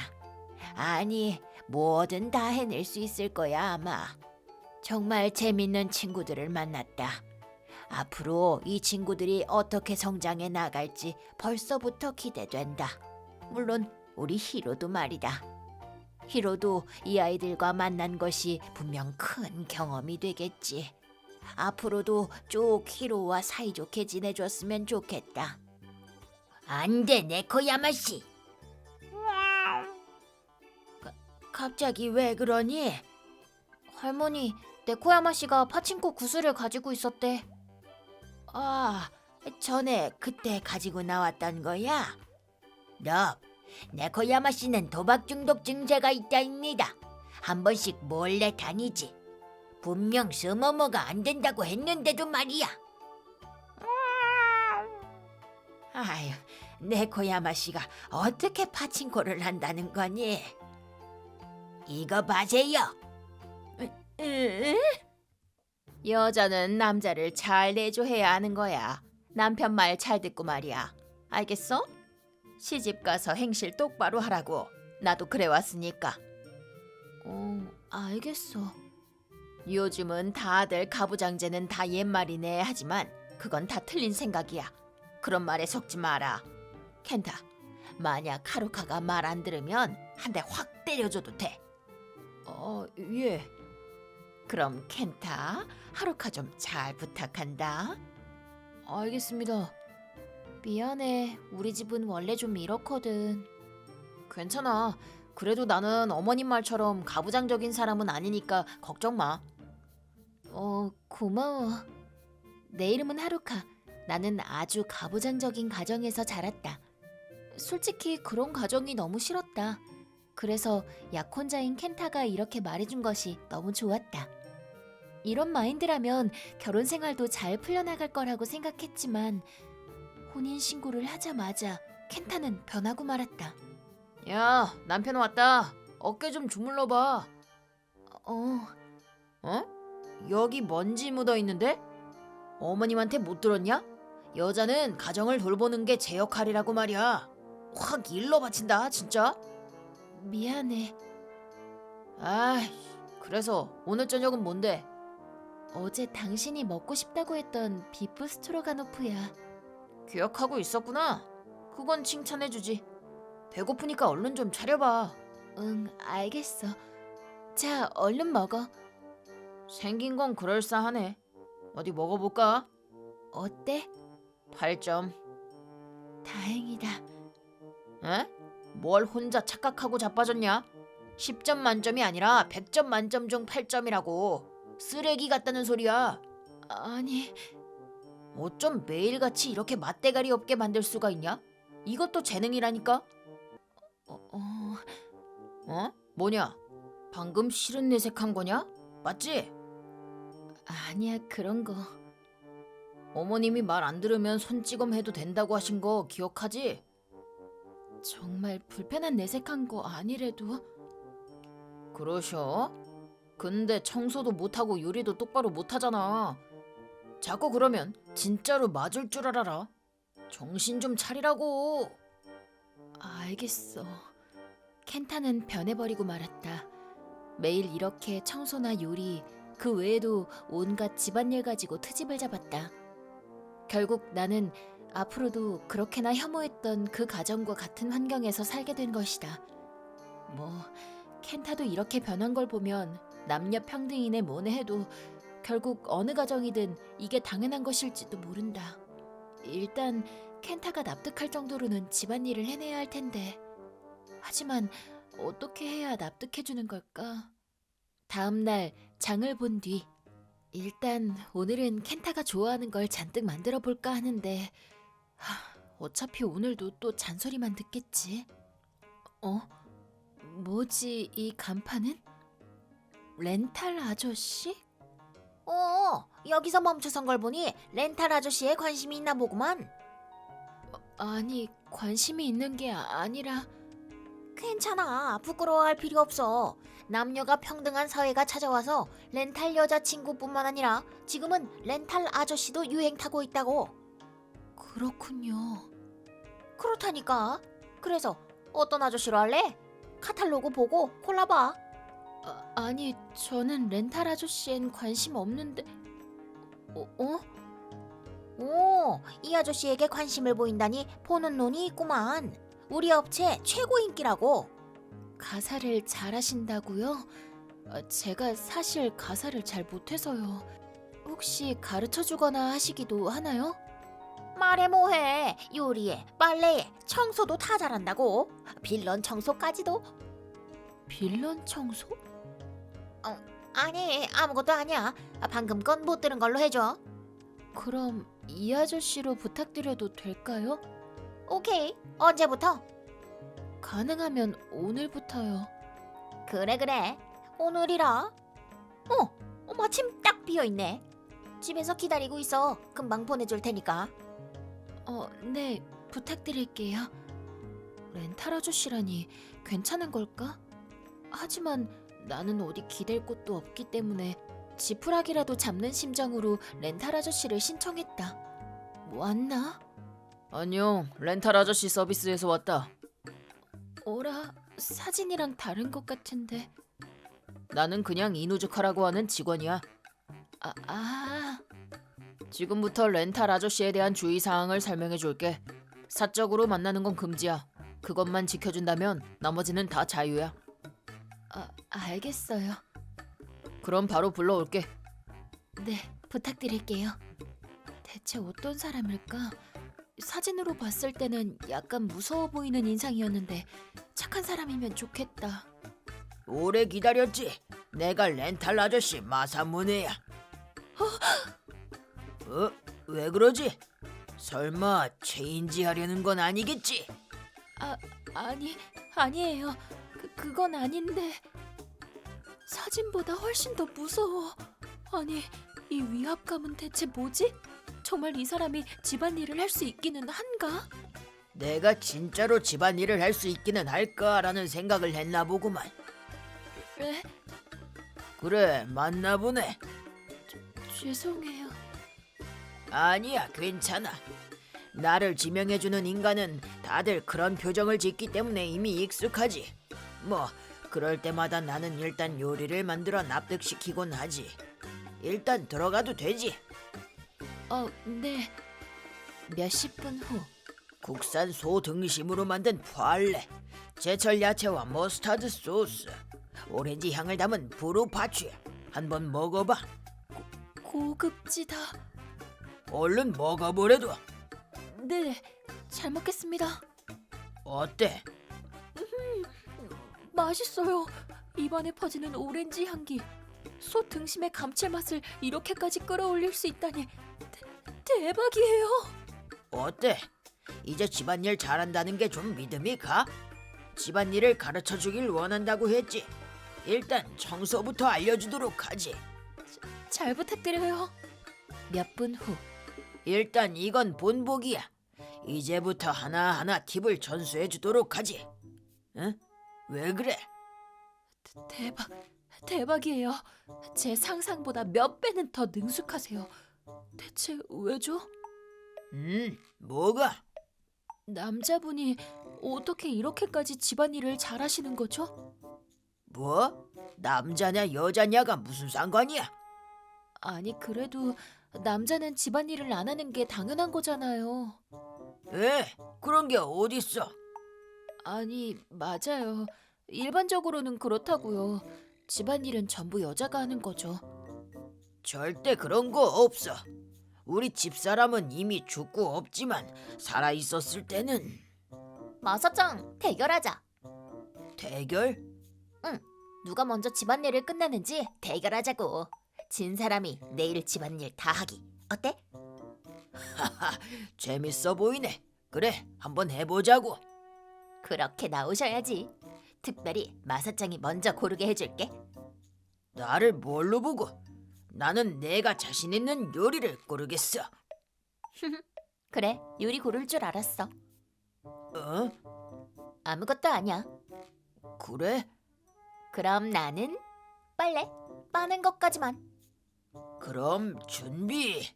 아니, 뭐든 다 해낼 수 있을 거야 아마. 정말 재밌는 친구들을 만났다. 앞으로 이 친구들이 어떻게 성장해 나갈지 벌써부터 기대된다. 물론 우리 히로도 말이다. 히로도 이 아이들과 만난 것이 분명 큰 경험이 되겠지. 앞으로도 쭉 히로와 사이좋게 지내줬으면 좋겠다. 안 돼 네코야마 씨. 갑자기 왜 그러니? 할머니, 네코야마 씨가 파친코 구슬을 가지고 있었대. 아, 전에 그때 가지고 나왔던 거야? 너, 네코야마 씨는 도박 중독 증세가 있다입니다. 한 번씩 몰래 다니지. 분명 스모모가 안 된다고 했는데도 말이야. 아유, 네코야마 씨가 어떻게 파친코를 한다는 거니? 이거 봐세요. 여자는 남자를 잘 내조해야 하는 거야. 남편 말 잘 듣고 말이야. 알겠어? 시집 가서 행실 똑바로 하라고. 나도 그래 왔으니까. 알겠어. 요즘은 다들 가부장제는 다 옛말이네 하지만 그건 다 틀린 생각이야. 그런 말에 속지 마라. 켄타, 만약 하루카가 말 안 들으면 한 대 확 때려줘도 돼. 예. 그럼 켄타, 하루카 좀 잘 부탁한다. 알겠습니다. 미안해. 우리 집은 원래 좀 이렇거든. 괜찮아. 그래도 나는 어머님 말처럼 가부장적인 사람은 아니니까 걱정 마. 고마워. 내 이름은 하루카. 나는 아주 가부장적인 가정에서 자랐다. 솔직히 그런 가정이 너무 싫었다. 그래서 약혼자인 켄타가 이렇게 말해준 것이 너무 좋았다. 이런 마인드라면 결혼 생활도 잘 풀려나갈 거라고 생각했지만 혼인신고를 하자마자 켄타는 변하고 말았다. 야, 남편 왔다. 어깨 좀 주물러봐. 어? 여기 먼지 묻어 있는데? 어머님한테 못 들었냐? 여자는 가정을 돌보는 게 제 역할이라고 말이야. 확 일러 바친다, 진짜. 미안해. 아, 그래서 오늘 저녁은 뭔데? 어제 당신이 먹고 싶다고 했던 비프 스트로가노프야. 기억하고 있었구나. 그건 칭찬해주지. 배고프니까 얼른 좀 차려봐. 응, 알겠어. 자, 얼른 먹어. 생긴 건 그럴싸하네. 어디 먹어볼까? 어때? 8점. 다행이다. 에? 뭘 혼자 착각하고 자빠졌냐? 10점 만점이 아니라 100점 만점 중 8점이라고. 쓰레기 같다는 소리야. 아니, 어쩜 매일같이 이렇게 맛대가리 없게 만들 수가 있냐? 이것도 재능이라니까? 뭐냐? 방금 싫은 내색한 거냐? 맞지? 아니야, 그런 거. 어머님이 말 안 들으면 손찌검 해도 된다고 하신 거 기억하지? 정말 불편한 내색한 거 아니래도. 그러셔? 근데 청소도 못하고 요리도 똑바로 못하잖아. 자꾸 그러면 진짜로 맞을 줄 알아라. 정신 좀 차리라고. 알겠어. 켄타는 변해버리고 말았다. 매일 이렇게 청소나 요리, 그 외에도 온갖 집안일 가지고 트집을 잡았다. 결국 나는 앞으로도 그렇게나 혐오했던 그 가정과 같은 환경에서 살게 된 것이다. 뭐 켄타도 이렇게 변한 걸 보면 남녀 평등이네 뭐네 해도 결국 어느 가정이든 이게 당연한 것일지도 모른다. 일단 켄타가 납득할 정도로는 집안일을 해내야 할 텐데. 하지만 어떻게 해야 납득해주는 걸까? 다음 날 장을 본 뒤 일단 오늘은 켄타가 좋아하는 걸 잔뜩 만들어 볼까 하는데 어차피 오늘도 또 잔소리만 듣겠지. 뭐지 이 간판은? 렌탈 아저씨? 여기서 멈춰선 걸 보니 렌탈 아저씨에 관심이 있나 보구만. 아니 관심이 있는 게 아니라 괜찮아. 부끄러워할 필요 없어. 남녀가 평등한 사회가 찾아와서 렌탈 여자친구뿐만 아니라 지금은 렌탈 아저씨도 유행 타고 있다고. 그렇군요. 그렇다니까. 그래서 어떤 아저씨로 할래? 카탈로그 보고 골라봐. 아니 저는 렌탈 아저씨엔 관심 없는데. 오, 이 아저씨에게 관심을 보인다니 보는 눈이 있구만. 우리 업체 최고 인기라고. 가사를 잘하신다고요? 제가 사실 가사를 잘 못해서요. 혹시 가르쳐주거나 하시기도 하나요? 말해 뭐해. 요리에, 빨래에, 청소도 다 잘한다고. 빌런 청소까지도. 빌런 청소? 아니, 아무것도 아니야. 방금 건 못 들은 걸로 해줘. 그럼 이 아저씨로 부탁드려도 될까요? 오케이. 언제부터? 가능하면 오늘부터요. 그래. 오늘이라. 마침 딱 비어있네. 집에서 기다리고 있어. 금방 보내줄 테니까. 네, 부탁드릴게요. 렌탈 아저씨라니 괜찮은 걸까? 하지만 나는 어디 기댈 곳도 없기 때문에 지푸라기라도 잡는 심정으로 렌탈 아저씨를 신청했다. 왔나? 안녕, 렌탈 아저씨 서비스에서 왔다. 어라, 사진이랑 다른 것 같은데. 나는 그냥 이누즈카라고 하는 직원이야. 지금부터 렌탈 아저씨에 대한 주의사항을 설명해 줄게. 사적으로 만나는 건 금지야. 그것만 지켜준다면 나머지는 다 자유야. 알겠어요. 그럼 바로 불러올게. 네, 부탁드릴게요. 대체 어떤 사람일까? 사진으로 봤을 때는 약간 무서워 보이는 인상이었는데 착한 사람이면 좋겠다. 오래 기다렸지. 내가 렌탈 아저씨 마사무네야. 왜 그러지? 설마 체인지 하려는 건 아니겠지? 아니에요. 그건 아닌데 사진보다 훨씬 더 무서워. 아니, 이 위압감은 대체 뭐지? 정말 이 사람이 집안일을 할 수 있기는 한가? 내가 진짜로 집안일을 할 수 있기는 할까라는 생각을 했나 보구만. 네, 그래, 맞나 보네. 죄송해요. 아니야, 괜찮아. 나를 지명해주는 인간은 다들 그런 표정을 짓기 때문에 이미 익숙하지. 뭐 그럴 때마다 나는 일단 요리를 만들어 납득시키곤 하지. 일단 들어가도 되지. 네. 몇십 분 후. 국산 소 등심으로 만든 푸알레, 제철 야채와 머스타드 소스, 오렌지 향을 담은 브루파취. 한번 먹어봐. 고급지다. 얼른 먹어보래도. 네, 잘 먹겠습니다. 어때? 맛있어요. 입안에 퍼지는 오렌지 향기. 소 등심의 감칠맛을 이렇게까지 끌어올릴 수 있다니 대박이에요. 어때? 이제 집안일 잘한다는 게 좀 믿음이 가? 집안일을 가르쳐주길 원한다고 했지. 일단 청소부터 알려주도록 하지. 잘 부탁드려요. 몇 분 후. 일단 이건 본보기야. 이제부터 하나하나 팁을 전수해주도록 하지. 응? 왜 그래? 대박이에요. 제 상상보다 몇 배는 더 능숙하세요. 대체 왜죠? 뭐가? 남자분이 어떻게 이렇게까지 집안일을 잘하시는 거죠? 뭐? 남자냐 여자냐가 무슨 상관이야? 아니 그래도 남자는 집안일을 안 하는 게 당연한 거잖아요. 에? 그런 게 어딨어? 아니 맞아요. 일반적으로는 그렇다고요. 집안일은 전부 여자가 하는 거죠. 절대 그런 거 없어. 우리 집사람은 이미 죽고 없지만 살아 있었을 때는. 마사짱 대결하자. 대결? 누가 먼저 집안일을 끝내는지 대결하자고. 진 사람이 내일 집안일 다 하기. 어때? 하하, 재밌어 보이네. 그래, 한번 해보자고. 그렇게 나오셔야지. 특별히 마사짱이 먼저 고르게 해줄게. 나를 뭘로 보고? 나는 내가 자신 있는 요리를 고르겠어. 그래, 요리 고를 줄 알았어. 아무것도 아니야. 그래? 그럼 나는 빨래 빠는 것까지만. 그럼 준비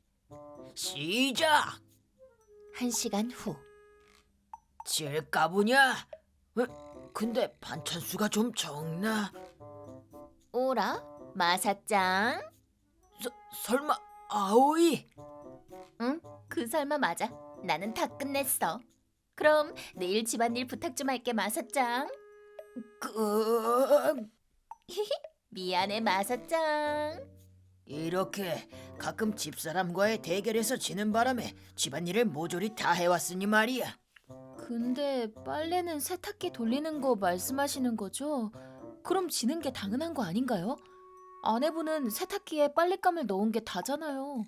시작. 1시간 후. 찔까부냐? 근데 반찬 수가 좀 적나? 오라 마사짱. 설마 아오이? 응, 그 설마 맞아. 나는 다 끝냈어. 그럼 내일 집안일 부탁 좀 할게 마사짱. 미안해 마사짱. 이렇게 가끔 집사람과의 대결에서 지는 바람에 집안일을 모조리 다 해왔으니 말이야. 근데 빨래는 세탁기 돌리는 거 말씀하시는 거죠? 그럼 지는 게 당연한 거 아닌가요? 아내분은 세탁기에 빨랫감을 넣은 게 다잖아요.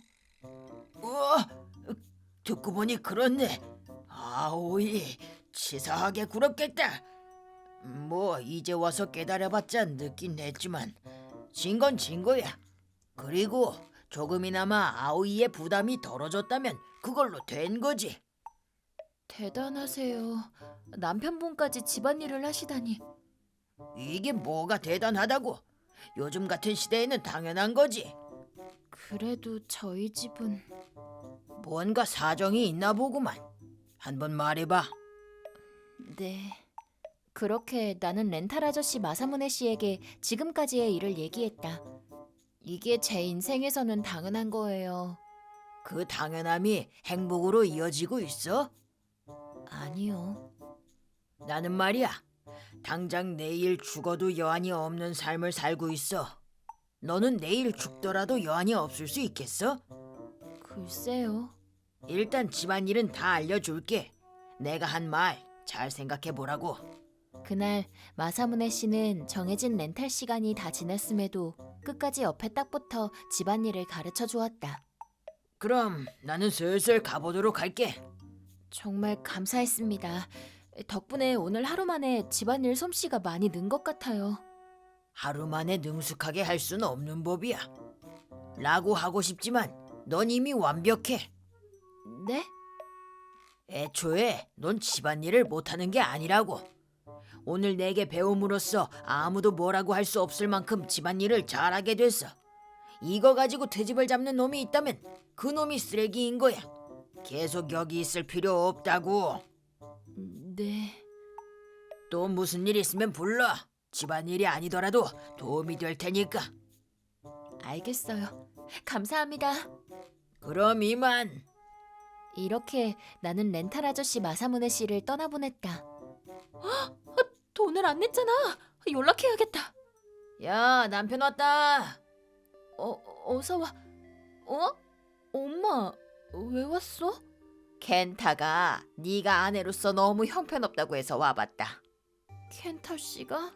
우와, 듣고 보니 그렇네. 아오이, 치사하게 굴었겠다. 뭐 이제 와서 깨달아봤자 늦긴 했지만 진 건 진 거야. 그리고 조금이나마 아오이의 부담이 덜어졌다면 그걸로 된 거지. 대단하세요. 남편분까지 집안일을 하시다니. 이게 뭐가 대단하다고? 요즘 같은 시대에는 당연한 거지. 그래도 저희 집은... 뭔가 사정이 있나 보구만. 한번 말해봐. 네. 그렇게 나는 렌탈 아저씨 마사무네 씨에게 지금까지의 일을 얘기했다. 이게 제 인생에서는 당연한 거예요. 그 당연함이 행복으로 이어지고 있어? 아니요. 나는 말이야. 당장 내일 죽어도 여한이 없는 삶을 살고 있어. 너는 내일 죽더라도 여한이 없을 수 있겠어? 글쎄요. 일단 집안일은 다 알려줄게. 내가 한 말 잘 생각해 보라고. 그날 마사무네 씨는 정해진 렌탈 시간이 다 지났음에도 끝까지 옆에 딱 붙어 집안일을 가르쳐 주었다. 그럼 나는 슬슬 가보도록 할게. 정말 감사했습니다. 덕분에 오늘 하루 만에 집안일 솜씨가 많이 는 것 같아요. 하루 만에 능숙하게 할 수는 없는 법이야. 라고 하고 싶지만 넌 이미 완벽해. 네? 애초에 넌 집안일을 못하는 게 아니라고. 오늘 내게 배움으로써 아무도 뭐라고 할 수 없을 만큼 집안일을 잘하게 됐어. 이거 가지고 트집을 잡는 놈이 있다면 그 놈이 쓰레기인 거야. 계속 여기 있을 필요 없다고. 네. 또 무슨 일 있으면 불러. 집안일이 아니더라도 도움이 될 테니까. 알겠어요. 감사합니다. 그럼 이만. 이렇게 나는 렌탈 아저씨 마사무네 씨를 떠나보냈다. 돈을 안 냈잖아. 연락해야겠다. 야, 남편 왔다. 어서 와. 엄마, 왜 왔어? 켄타가 네가 아내로서 너무 형편없다고 해서 와봤다. 켄타 씨가?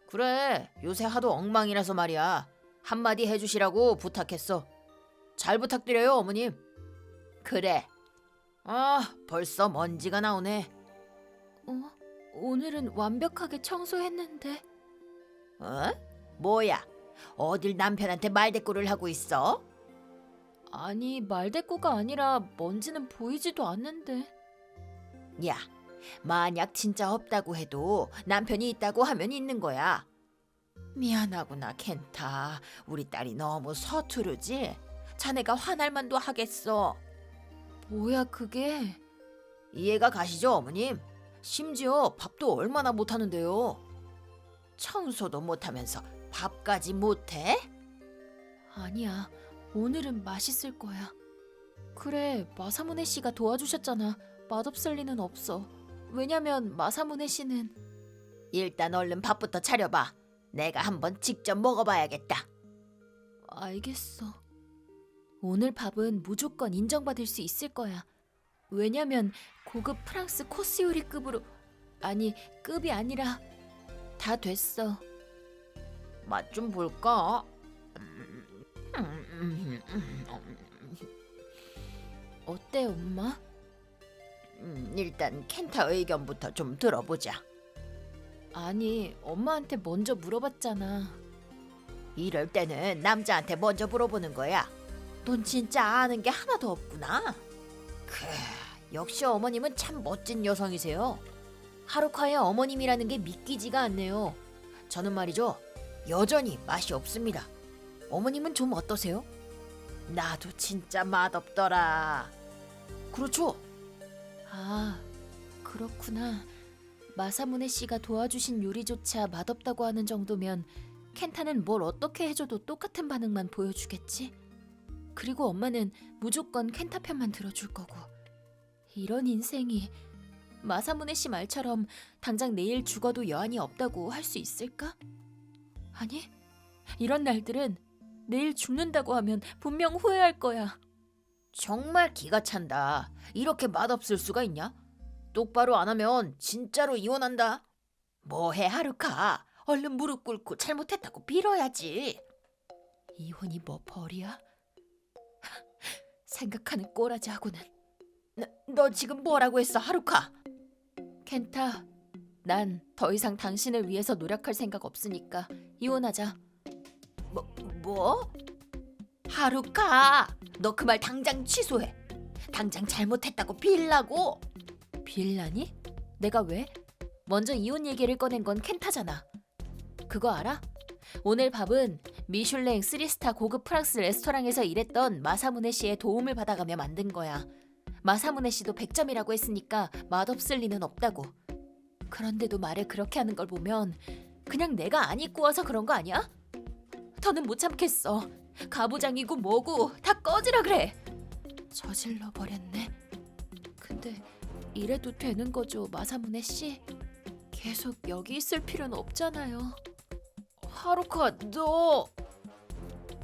그래, 요새 하도 엉망이라서 말이야. 한마디 해주시라고 부탁했어. 잘 부탁드려요, 어머님. 그래. 아, 벌써 먼지가 나오네. 오늘은 완벽하게 청소했는데. 어? 뭐야? 어딜 남편한테 말대꾸를 하고 있어? 아니, 말대꾸가 아니라 먼지는 보이지도 않는데. 야, 만약 진짜 없다고 해도 남편이 있다고 하면 있는 거야. 미안하구나, 켄타. 우리 딸이 너무 서투르지? 자네가 화날 만도 하겠어. 뭐야 그게? 이해가 가시죠, 어머님? 심지어 밥도 얼마나 못하는데요. 청소도 못하면서 밥까지 못해? 아니야, 오늘은 맛있을 거야. 그래, 마사무네 씨가 도와주셨잖아. 맛없을 리는 없어. 왜냐면 마사무네 씨는... 일단 얼른 밥부터 차려봐. 내가 한번 직접 먹어봐야겠다. 알겠어. 오늘 밥은 무조건 인정받을 수 있을 거야. 왜냐면 고급 프랑스 코스 요리급으로... 아니, 급이 아니라 다 됐어. 맛 좀 볼까? 어때, 엄마? 일단 켄타 의견부터 좀 들어보자. 아니, 엄마한테 먼저 물어봤잖아. 이럴 때는 남자한테 먼저 물어보는 거야. 넌 진짜 아는 게 하나도 없구나. 역시 어머님은 참 멋진 여성이세요. 하루카의 어머님이라는 게 믿기지가 않네요. 저는 말이죠, 여전히 맛이 없습니다. 어머님은 좀 어떠세요? 나도 진짜 맛없더라. 그렇죠? 아, 그렇구나. 마사무네 씨가 도와주신 요리조차 맛없다고 하는 정도면 켄타는 뭘 어떻게 해줘도 똑같은 반응만 보여주겠지? 그리고 엄마는 무조건 켄타 편만 들어줄 거고. 이런 인생이 마사무네 씨 말처럼 당장 내일 죽어도 여한이 없다고 할 수 있을까? 아니, 이런 날들은 내일 죽는다고 하면 분명 후회할 거야. 정말 기가 찬다. 이렇게 맛없을 수가 있냐? 똑바로 안 하면 진짜로 이혼한다. 뭐해, 하루카. 얼른 무릎 꿇고 잘못했다고 빌어야지. 이혼이 뭐 벌이야? 생각하는 꼬라지하고는. 너 지금 뭐라고 했어, 하루카? 켄타, 난 더 이상 당신을 위해서 노력할 생각 없으니까 이혼하자. 뭐? 하루카, 너 그 말 당장 취소해. 당장 잘못했다고 빌라고. 빌라니? 내가 왜? 먼저 이혼 얘기를 꺼낸 건 켄타잖아. 그거 알아? 오늘 밥은 미슐랭 3스타 고급 프랑스 레스토랑에서 일했던 마사무네 씨의 도움을 받아가며 만든 거야. 마사무네 씨도 100점이라고 했으니까 맛없을 리는 없다고. 그런데도 말을 그렇게 하는 걸 보면 그냥 내가 안 입고 와서 그런 거 아니야? 더는 못 참겠어. 가부장이고 뭐고 다 꺼지라 그래. 저질러 버렸네. 근데 이래도 되는 거죠, 마사무네 씨? 계속 여기 있을 필요는 없잖아요. 하루카, 너...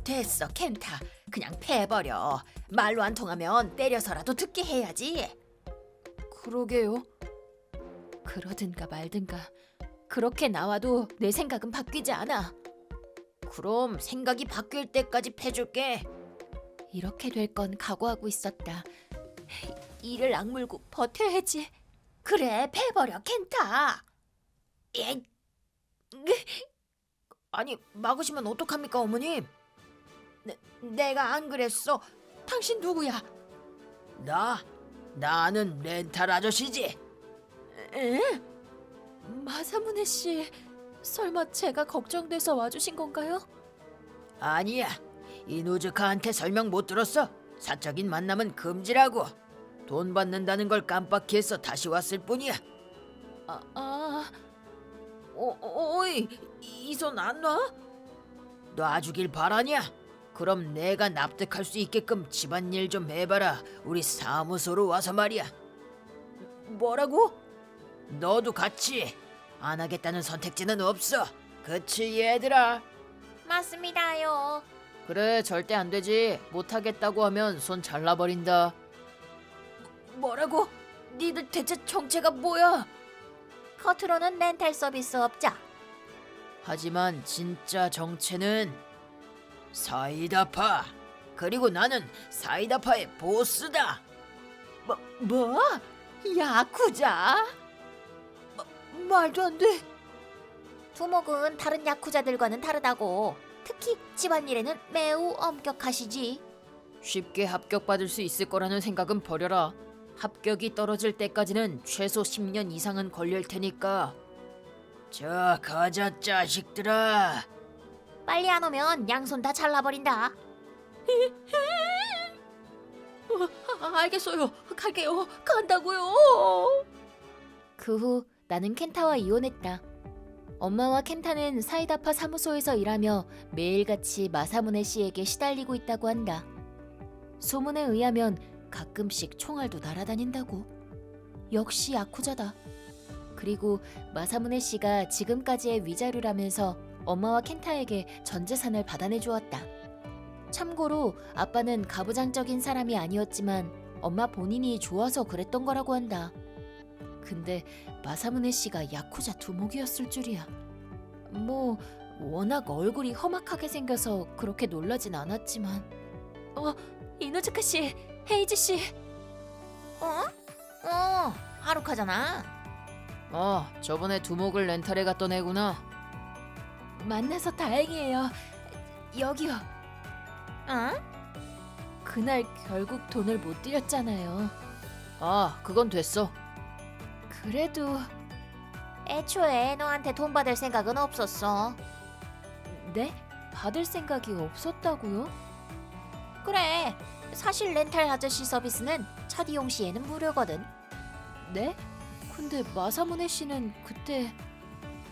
됐어, 켄타. 그냥 패버려. 말로 안 통하면 때려서라도 듣게 해야지. 그러게요. 그러든가 말든가. 그렇게 나와도 내 생각은 바뀌지 않아. 그럼 생각이 바뀔 때까지 패줄게. 이렇게 될 건 각오하고 있었다. 이를 악물고 버텨야지. 그래, 패버려, 켄타. 에잇. 아니, 막으시면 어떡합니까, 어머님? 내가 안 그랬어. 당신 누구야? 나 나는 렌탈 아저씨지. 에? 마사무네 씨, 설마 제가 걱정돼서 와주신 건가요? 아니야. 이노즈카한테 설명 못 들었어? 사적인 만남은 금지라고. 돈 받는다는 걸 깜빡히 해서 다시 왔을 뿐이야. 어이, 이 손 안 놔? 놔주길 바라냐? 그럼 내가 납득할 수 있게끔 집안일 좀 해봐라. 우리 사무소로 와서 말이야. 뭐라고? 너도 같이. 안 하겠다는 선택지는 없어. 그치 얘들아? 맞습니다요. 그래, 절대 안 되지. 못 하겠다고 하면 손 잘라버린다. 뭐라고? 니들 대체 정체가 뭐야? 겉으로는 렌탈 서비스 업자. 하지만 진짜 정체는 사이다파. 그리고 나는 사이다파의 보스다. 뭐? 야쿠자? 말도 안 돼. 두목은 다른 야쿠자들과는 다르다고. 특히 집안일에는 매우 엄격하시지. 쉽게 합격받을 수 있을 거라는 생각은 버려라. 합격이 떨어질 때까지는 최소 10년 이상은 걸릴 테니까. 자, 가자 자식들아. 빨리 안 오면 양손 다 잘라버린다. 알겠어요. 갈게요. 간다고요. 그 후 나는 켄타와 이혼했다. 엄마와 켄타는 사이다파 사무소에서 일하며 매일같이 마사무네 씨에게 시달리고 있다고 한다. 소문에 의하면 가끔씩 총알도 날아다닌다고. 역시 야쿠자다. 그리고 마사무네 씨가 지금까지의 위자료라면서 엄마와 켄타에게 전 재산을 받아내 주었다. 참고로 아빠는 가부장적인 사람이 아니었지만 엄마 본인이 좋아서 그랬던 거라고 한다. 근데 마사무네 씨가 야쿠자 두목이었을 줄이야. 뭐 워낙 얼굴이 험악하게 생겨서 그렇게 놀라진 않았지만. 이노즈카 씨, 헤이지 씨. 하루카잖아. 저번에 두목을 렌탈해 갔던 애구나. 만나서 다행이에요. 여기요. 그날 결국 돈을 못 드렸잖아요. 그건 됐어. 그래도 애초에 너한테 돈 받을 생각은 없었어. 네? 받을 생각이 없었다고요? 그래. 사실 렌탈 아저씨 서비스는 첫 이용 시에는 무료거든. 네? 근데 마사무네 씨는 그때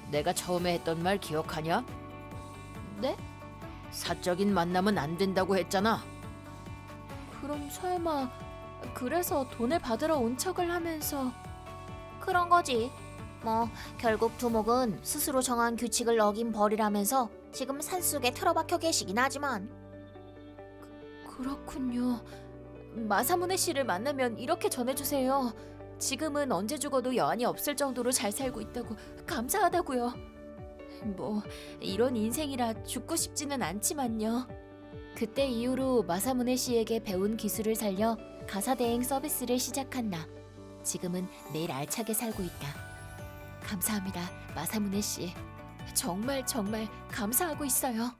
내가 처음에 했던 말 기억하냐? 네? 사적인 만남은 안 된다고 했잖아. 그럼 설마 그래서 돈을 받으러 온 척을 하면서 그런 거지. 뭐 결국 두목은 스스로 정한 규칙을 어긴 벌이라면서 지금 산속에 틀어박혀 계시긴 하지만. 그렇군요. 마사무네 씨를 만나면 이렇게 전해주세요. 지금은 언제 죽어도 여한이 없을 정도로 잘 살고 있다고. 감사하다고요. 뭐 이런 인생이라 죽고 싶지는 않지만요. 그때 이후로 마사무네 씨에게 배운 기술을 살려 가사 대행 서비스를 시작한다. 지금은 매일 알차게 살고 있다. 감사합니다, 마사무네 씨. 정말 감사하고 있어요.